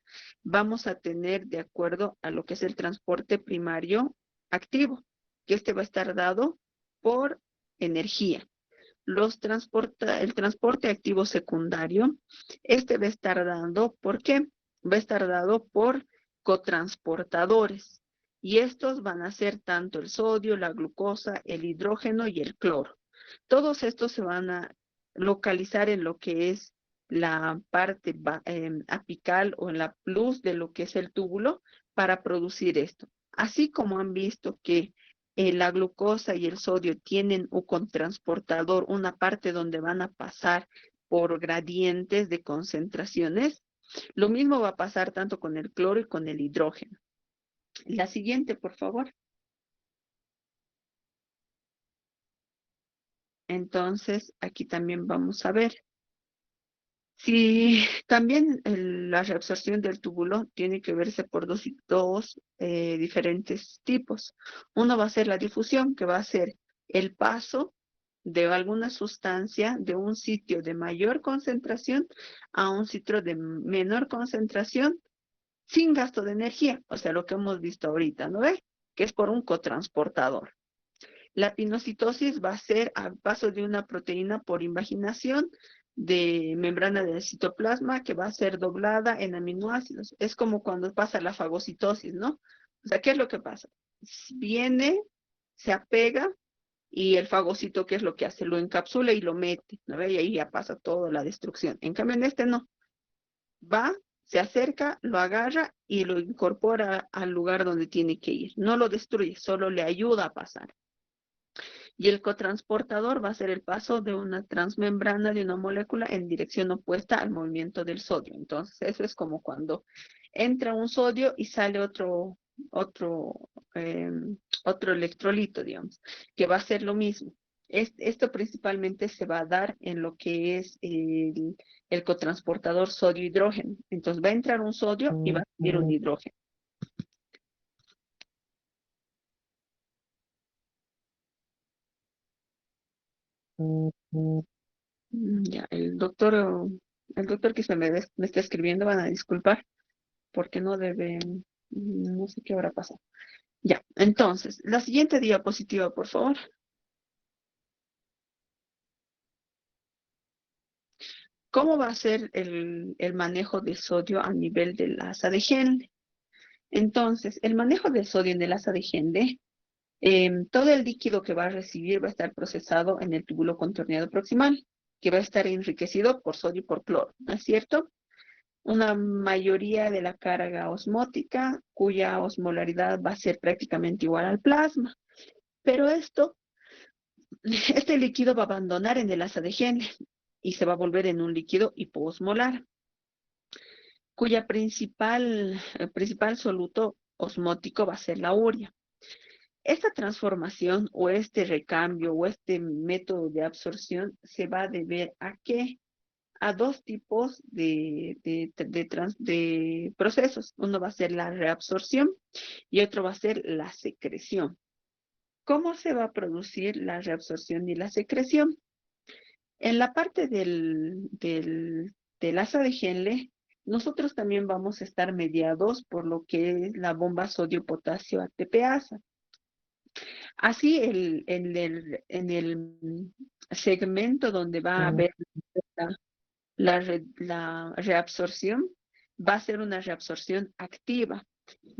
vamos a tener de acuerdo a lo que es el transporte primario activo, que este va a estar dado por energía. El transporte activo secundario, este va a estar dando, ¿por qué? Va a estar dado por cotransportadores. Y estos van a ser tanto el sodio, la glucosa, el hidrógeno y el cloro. Todos estos se van a localizar en lo que es la parte apical o en la plus de lo que es el túbulo para producir esto. Así como han visto que la glucosa y el sodio tienen un cotransportador, una parte donde van a pasar por gradientes de concentraciones. Lo mismo va a pasar tanto con el cloro y con el hidrógeno. La siguiente, por favor. Entonces, aquí también vamos a ver. Si también la reabsorción del túbulo tiene que verse por dos diferentes tipos. Uno va a ser la difusión, que va a ser el paso de alguna sustancia de un sitio de mayor concentración a un sitio de menor concentración sin gasto de energía. O sea, lo que hemos visto ahorita, ¿no ve? Que es por un cotransportador. La pinocitosis va a ser al paso de una proteína por invaginación de membrana del citoplasma que va a ser doblada en aminoácidos. Es como cuando pasa la fagocitosis, ¿no? O sea, ¿qué es lo que pasa? Viene, se apega y el fagocito, ¿qué es lo que hace? Lo encapsula y lo mete, ¿no ve? Y ahí ya pasa toda la destrucción. En cambio, en este no. Va, se acerca, lo agarra y lo incorpora al lugar donde tiene que ir. No lo destruye, solo le ayuda a pasar. Y el cotransportador va a ser el paso de una transmembrana de una molécula en dirección opuesta al movimiento del sodio. Entonces, eso es como cuando entra un sodio y sale otro, eh, otro electrolito, digamos, que va a ser lo mismo. Esto principalmente se va a dar en lo que es el cotransportador sodio-hidrógeno. Entonces, va a entrar un sodio y va a salir un hidrógeno. Ya, el doctor que me está escribiendo, van a disculpar, porque no sé qué hora pasa. Ya, entonces, la siguiente diapositiva, por favor. ¿Cómo va a ser el manejo de sodio a nivel del asa de Henle? Entonces, el manejo del sodio en el asa de Henle, todo el líquido que va a recibir va a estar procesado en el túbulo contorneado proximal, que va a estar enriquecido por sodio y por cloro, ¿no es cierto? Una mayoría de la carga osmótica, cuya osmolaridad va a ser prácticamente igual al plasma. Pero este líquido va a abandonar en el asa de Henle y se va a volver en un líquido hipoosmolar, cuya principal soluto osmótico va a ser la urea. Esta transformación o este recambio o este método de absorción se va a deber a qué? A dos tipos de procesos. Uno va a ser la reabsorción y otro va a ser la secreción. ¿Cómo se va a producir la reabsorción y la secreción? En la parte del asa de Henle, nosotros también vamos a estar mediados por lo que es la bomba sodio-potasio ATPasa. Así, en el segmento donde va a haber la reabsorción, va a ser una reabsorción activa.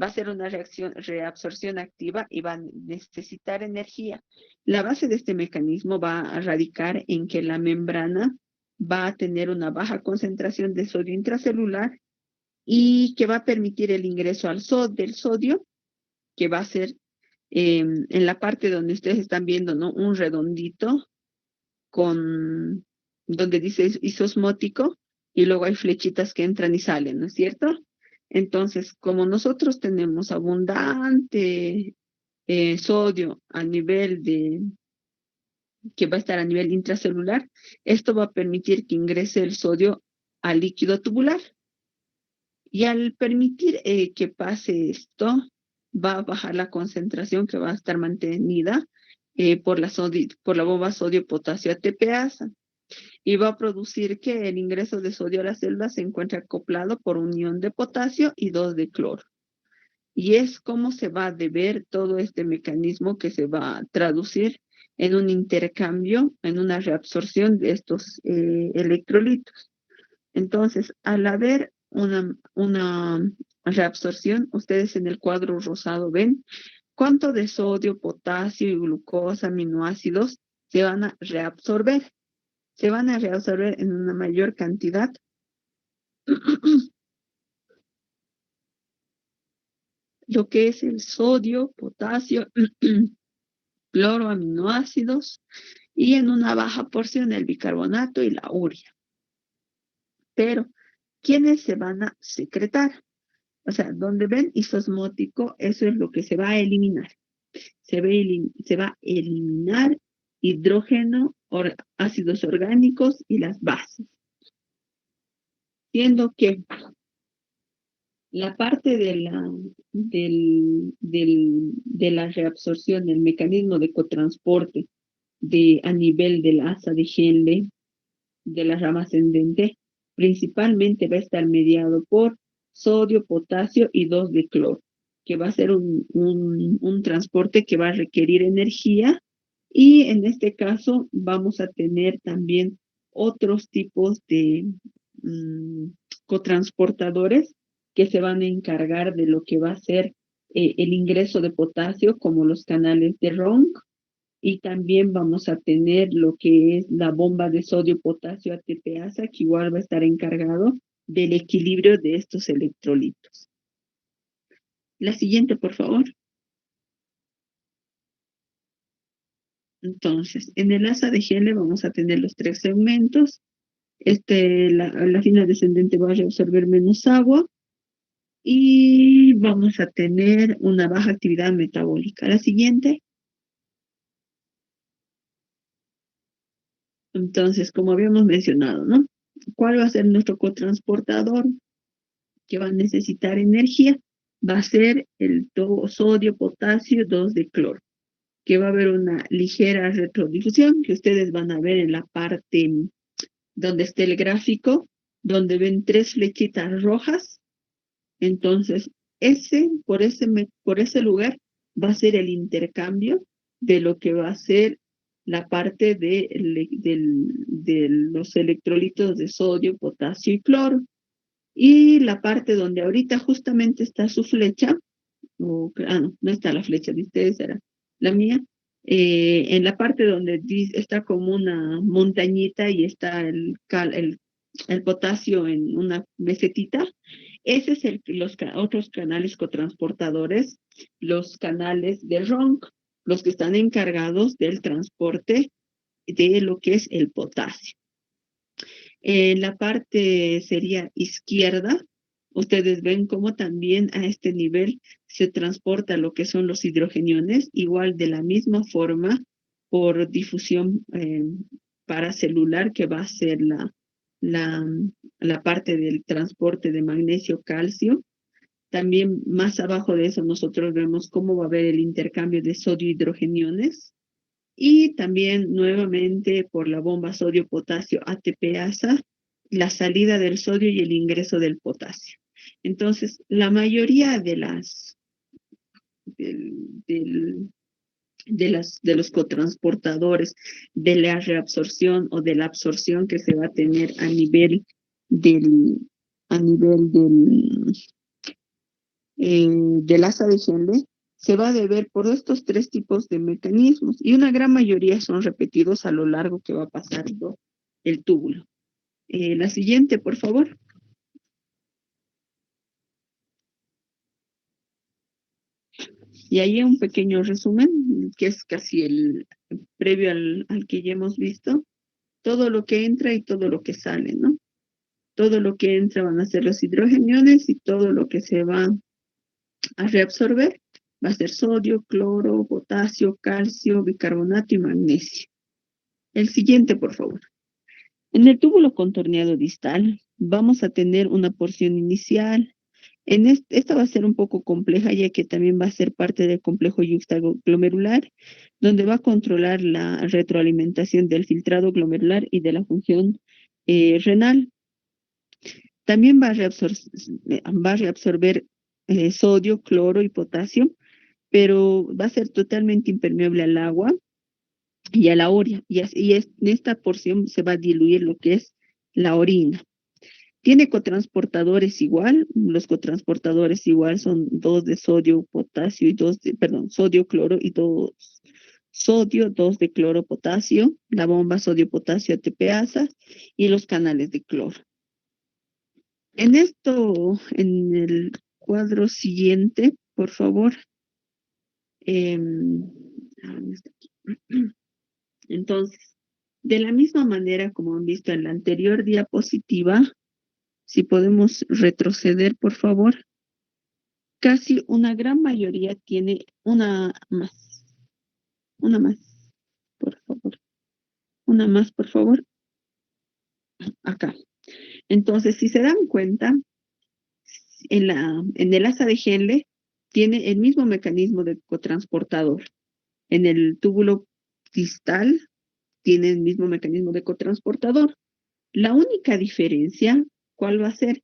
Va a ser una reabsorción activa y va a necesitar energía. La base de este mecanismo va a radicar en que la membrana va a tener una baja concentración de sodio intracelular y que va a permitir el ingreso del sodio, que va a ser En la parte donde ustedes están viendo, ¿no? Un redondito con, donde dice isosmótico, y luego hay flechitas que entran y salen, ¿no es cierto? Entonces, como nosotros tenemos abundante sodio a nivel que va a estar a nivel intracelular, esto va a permitir que ingrese el sodio al líquido tubular. Y al permitir que pase esto, va a bajar la concentración que va a estar mantenida por la bomba sodio-potasio ATPasa, y va a producir que el ingreso de sodio a la célula se encuentre acoplado por un ion de potasio y 2 de cloro. Y es como se va a deber todo este mecanismo que se va a traducir en un intercambio, en una reabsorción de estos electrolitos. Entonces, al haber una reabsorción, ustedes en el cuadro rosado ven cuánto de sodio, potasio y glucosa, aminoácidos se van a reabsorber. Se van a reabsorber en una mayor cantidad. Lo que es el sodio, potasio, cloro, aminoácidos, y en una baja porción el bicarbonato y la urea. Pero, ¿quiénes se van a secretar? O sea, donde ven isosmótico, eso es lo que se va a eliminar. Se va a eliminar hidrógeno, ácidos orgánicos y las bases. Siendo que la parte de la reabsorción, el mecanismo de cotransporte a nivel del asa de Henle, de la rama ascendente, principalmente va a estar mediado por sodio, potasio y 2 de cloro, que va a ser un transporte que va a requerir energía, y en este caso vamos a tener también otros tipos de cotransportadores que se van a encargar de lo que va a ser el ingreso de potasio, como los canales de Ronc, y también vamos a tener lo que es la bomba de sodio-potasio ATPasa, que igual va a estar encargado del equilibrio de estos electrolitos. La siguiente, por favor. Entonces, en el asa de Henle vamos a tener los 3 segmentos. La fina descendente va a reabsorber menos agua, y vamos a tener una baja actividad metabólica. La siguiente. Entonces, como habíamos mencionado, ¿no? ¿Cuál va a ser nuestro cotransportador que va a necesitar energía? Va a ser el sodio, potasio, 2 de cloro, que va a haber una ligera retrodifusión que ustedes van a ver en la parte donde está el gráfico, donde ven 3 flechitas rojas. Entonces, por ese lugar va a ser el intercambio de lo que va a ser la parte de los electrolitos de sodio, potasio y cloro. Y la parte donde ahorita justamente está su flecha, no está la flecha de ustedes, era la mía. En la parte donde está como una montañita y está el potasio en una mesetita, ese es los otros canales cotransportadores, los canales de Ronc, los que están encargados del transporte de lo que es el potasio. En la parte sería izquierda, ustedes ven cómo también a este nivel se transporta lo que son los hidrogeniones, igual de la misma forma por difusión paracelular, que va a ser la parte del transporte de magnesio-calcio. También más abajo de eso nosotros vemos cómo va a haber el intercambio de sodio-hidrogeniones, y también nuevamente por la bomba sodio-potasio ATPasa, la salida del sodio y el ingreso del potasio. Entonces, la mayoría de los cotransportadores de la reabsorción o de la absorción que se va a tener a nivel del asa de Henle, se va a deber por estos 3 tipos de mecanismos, y una gran mayoría son repetidos a lo largo que va pasando el túbulo. La siguiente, por favor. Y ahí un pequeño resumen, que es casi el previo al que ya hemos visto, todo lo que entra y todo lo que sale, ¿no? Todo lo que entra van a ser los hidrogeniones y todo lo que se va a reabsorber va a ser sodio, cloro, potasio, calcio, bicarbonato y magnesio. El siguiente, por favor. En el túbulo contorneado distal vamos a tener una porción inicial. Esta va a ser un poco compleja, ya que también va a ser parte del complejo yuxtaglomerular, donde va a controlar la retroalimentación del filtrado glomerular y de la función renal. También va a reabsorber sodio, cloro y potasio, pero va a ser totalmente impermeable al agua y a la orina. En esta porción se va a diluir lo que es la orina. Tiene cotransportadores igual, los cotransportadores igual son 2 de sodio, potasio y sodio, cloro y 2 sodio, 2 de cloro, potasio, la bomba sodio, potasio, ATPasa y los canales de cloro. En el cuadro siguiente, por favor. Entonces, de la misma manera como han visto en la anterior diapositiva, si podemos retroceder, por favor, casi una gran mayoría tiene una más, por favor, una más, por favor, acá. Entonces, si se dan cuenta, en el asa de Henle tiene el mismo mecanismo de cotransportador. En el túbulo distal tiene el mismo mecanismo de cotransportador. La única diferencia, ¿cuál va a ser?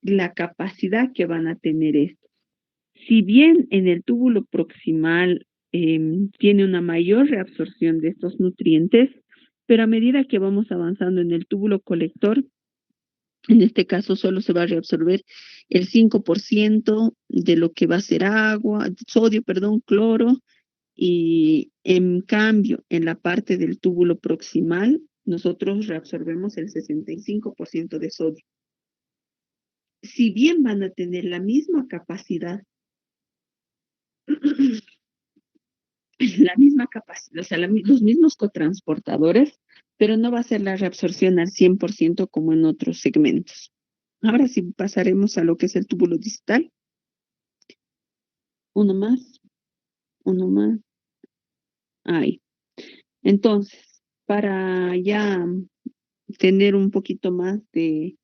La capacidad que van a tener estos. Si bien en el túbulo proximal tiene una mayor reabsorción de estos nutrientes, pero a medida que vamos avanzando en el túbulo colector, en este caso solo se va a reabsorber el 5% de lo que va a ser sodio, cloro, y en cambio, en la parte del túbulo proximal, nosotros reabsorbemos el 65% de sodio. Si bien van a tener la misma capacidad, o sea, los mismos cotransportadores, pero no va a ser la reabsorción al 100% como en otros segmentos. Ahora sí pasaremos a lo que es el túbulo distal. Uno más. Ahí. Entonces, para ya tener un poquito más de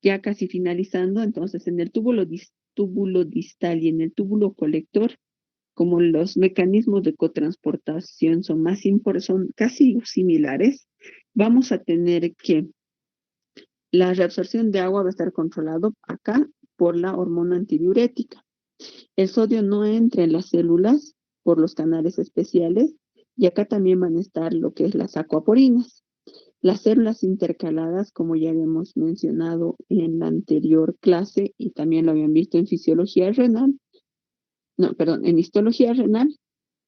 ya casi finalizando, entonces en el túbulo distal y en el túbulo colector, como los mecanismos de cotransportación son son casi similares, vamos a tener que la reabsorción de agua va a estar controlado acá por la hormona antidiurética. El sodio no entra en las células por los canales especiales y acá también van a estar lo que es las acuaporinas. Las células intercaladas, como ya habíamos mencionado en la anterior clase y también lo habían visto en en histología renal,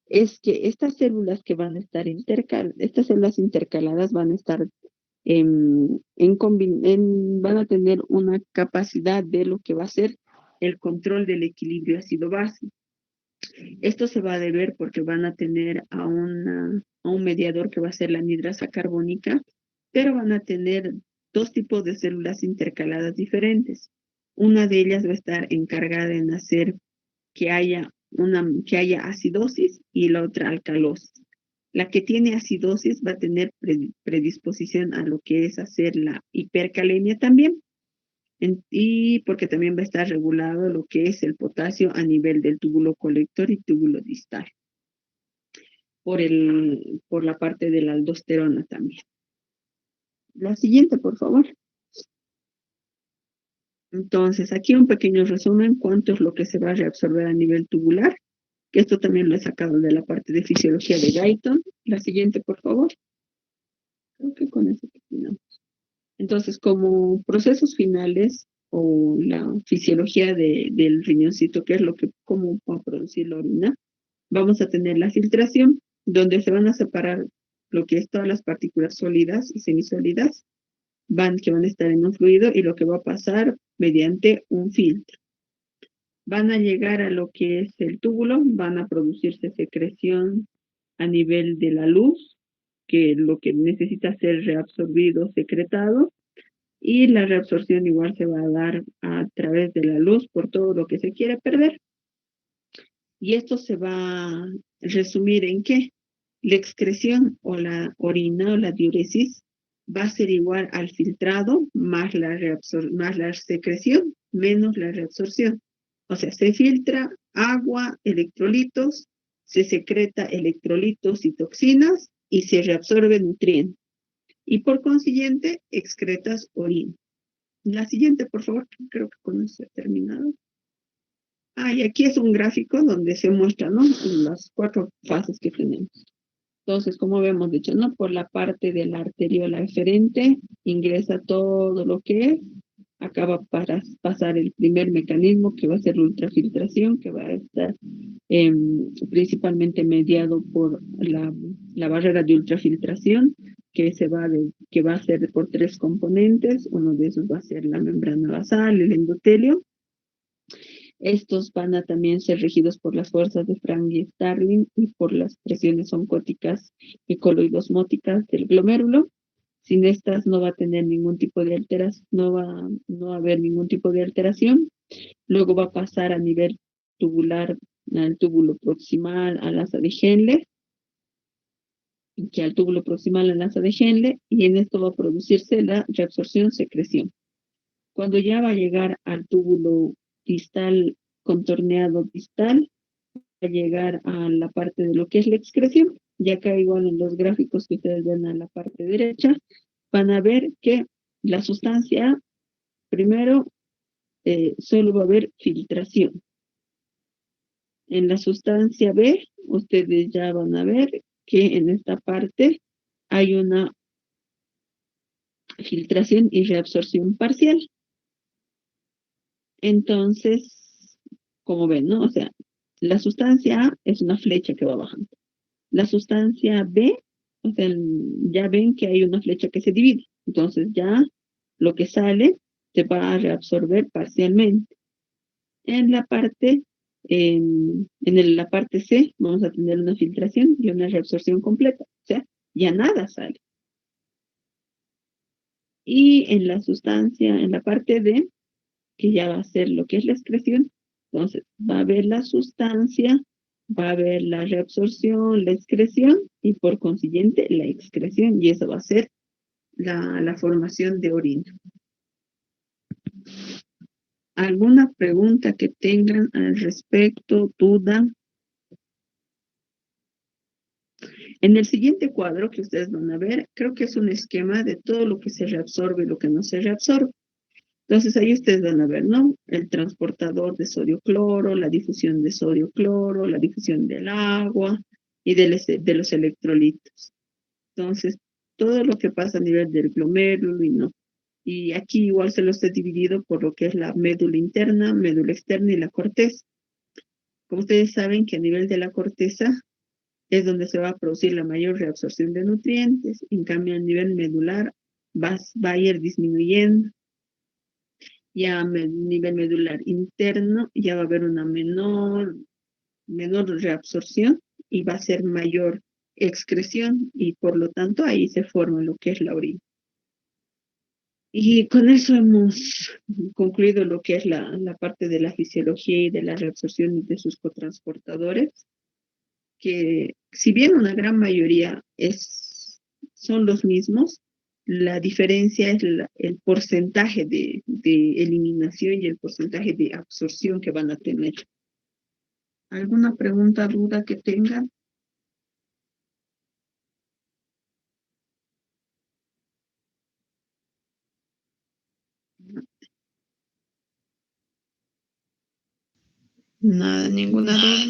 es que estas células que van a estar estas células intercaladas van a estar van a tener una capacidad de lo que va a ser el control del equilibrio ácido-base. Esto se va a deber porque van a tener a un mediador que va a ser la anhidrasa carbónica, pero van a tener 2 tipos de células intercaladas diferentes. Una de ellas va a estar encargada en hacer que haya acidosis y la otra alcalosis. La que tiene acidosis va a tener predisposición a lo que es hacer la hipercalemia también, y porque también va a estar regulado lo que es el potasio a nivel del túbulo colector y túbulo distal, por la parte de la aldosterona también. La siguiente, por favor. Entonces, aquí un pequeño resumen, cuánto es lo que se va a reabsorber a nivel tubular, que esto también lo he sacado de la parte de fisiología de Guyton. La siguiente, por favor. Creo que con eso terminamos. Entonces, como procesos finales o la fisiología del riñoncito, que es cómo va a producir la orina, vamos a tener la filtración, donde se van a separar lo que es todas las partículas sólidas y semisólidas, que van a estar en un fluido y lo que va a pasar mediante un filtro. van a llegar a lo que es el túbulo, van a producirse secreción a nivel de la luz, que lo que necesita ser reabsorbido, secretado, y la reabsorción igual se va a dar a través de la luz por todo lo que se quiere perder. Y esto se va a resumir en que la excreción o la orina o la diuresis va a ser igual al filtrado más más la secreción menos la reabsorción. O sea, se filtra agua, electrolitos, se secreta electrolitos y toxinas y se reabsorbe nutrientes. Y por consiguiente, excretas orina. La siguiente, por favor, creo que con eso he terminado. Y aquí es un gráfico donde se muestra, ¿no?, las 4 fases que tenemos. Entonces, como hemos dicho, ¿no?, por la parte de la arteriola eferente ingresa todo lo que es, acaba para pasar el primer mecanismo que va a ser la ultrafiltración, que va a estar principalmente mediado por la barrera de ultrafiltración, que va a ser por 3 componentes. Uno de esos va a ser la membrana basal, el endotelio. Estos van a también ser regidos por las fuerzas de Frank y Starling y por las presiones oncóticas y coloidosmóticas del glomérulo. Sin estas no va a tener ningún tipo de alteración, no va a haber ningún tipo de alteración. Luego va a pasar a nivel tubular, al túbulo proximal, al asa de Henle, que al túbulo proximal al asa de Henle, y en esto va a producirse la reabsorción-secreción. Cuando ya va a llegar al túbulo distal, contorneado distal, va a llegar a la parte de lo que es la excreción. Y acá igual en los gráficos que ustedes ven a la parte derecha, van a ver que la sustancia A, primero, solo va a haber filtración. En la sustancia B, ustedes ya van a ver que en esta parte hay una filtración y reabsorción parcial. Entonces, como ven, ¿no? O sea, la sustancia A es una flecha que va bajando. La sustancia B, o sea, ya ven que hay una flecha que se divide. Entonces ya lo que sale se va a reabsorber parcialmente. En la parte, la parte C vamos a tener una filtración y una reabsorción completa. O sea, ya nada sale. Y en la sustancia, en la parte D, que ya va a ser lo que es la excreción, entonces va a haber la sustancia, va a haber la reabsorción, la excreción y por consiguiente la excreción, y eso va a ser la formación de orina. ¿Alguna pregunta que tengan al respecto, duda? En el siguiente cuadro que ustedes van a ver, creo que es un esquema de todo lo que se reabsorbe y lo que no se reabsorbe. Entonces ahí ustedes van a ver, ¿no?, el transportador de sodio-cloro, la difusión de sodio-cloro, la difusión del agua y de los electrolitos. Entonces, todo lo que pasa a nivel del glomérulo y no. Y aquí igual se los he dividido por lo que es la médula interna, médula externa y la corteza. Como ustedes saben que a nivel de la corteza es donde se va a producir la mayor reabsorción de nutrientes, en cambio a nivel medular va a ir disminuyendo. Ya a nivel medular interno ya va a haber una menor reabsorción y va a ser mayor excreción y por lo tanto ahí se forma lo que es la orina. Y con eso hemos concluido lo que es la parte de la fisiología y de la reabsorción de sus cotransportadores, que si bien una gran mayoría son los mismos, la diferencia es el porcentaje de eliminación y el porcentaje de absorción que van a tener. ¿Alguna pregunta, duda que tengan? Nada, ninguna duda.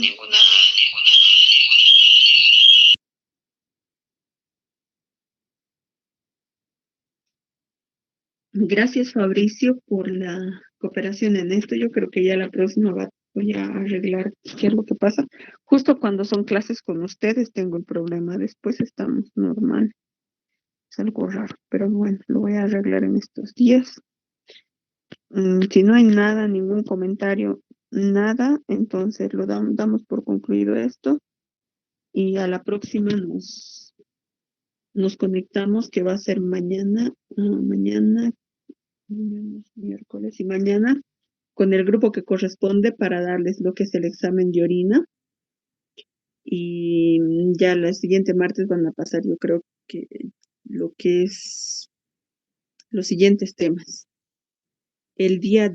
Gracias, Fabricio, por la cooperación en esto. Yo creo que ya la próxima voy a arreglar qué es lo que pasa. Justo cuando son clases con ustedes tengo el problema. Después estamos normal. Es algo raro, pero bueno, lo voy a arreglar en estos días. Si no hay nada, ningún comentario, Nada, entonces damos por concluido esto y a la próxima nos conectamos, que va a ser mañana es miércoles y mañana con el grupo que corresponde para darles lo que es el examen de orina. Y ya el siguiente martes van a pasar, yo creo que lo que es los siguientes temas. El día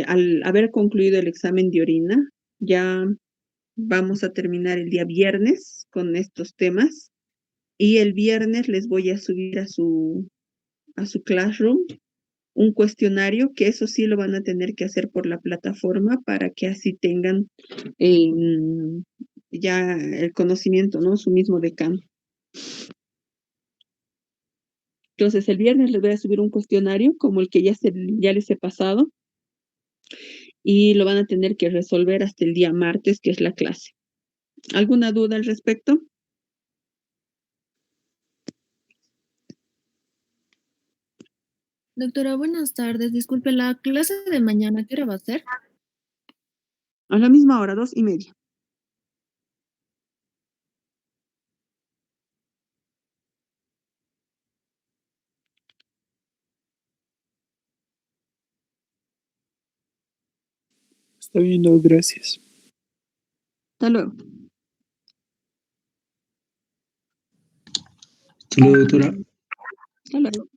al haber concluido el examen de orina, ya vamos a terminar el día viernes con estos temas. Y el viernes les voy a subir a su Classroom un cuestionario, que eso sí lo van a tener que hacer por la plataforma para que así tengan ya el conocimiento, ¿no? Su mismo decano. Entonces, el viernes les voy a subir un cuestionario como el que ya les he pasado y lo van a tener que resolver hasta el día martes, que es la clase. ¿Alguna duda al respecto? Doctora, buenas tardes. Disculpe, ¿la clase de mañana qué hora va a ser? A la misma hora, 2:30. Está bien, no, gracias. Hasta luego. Hasta luego, doctora. Hasta luego.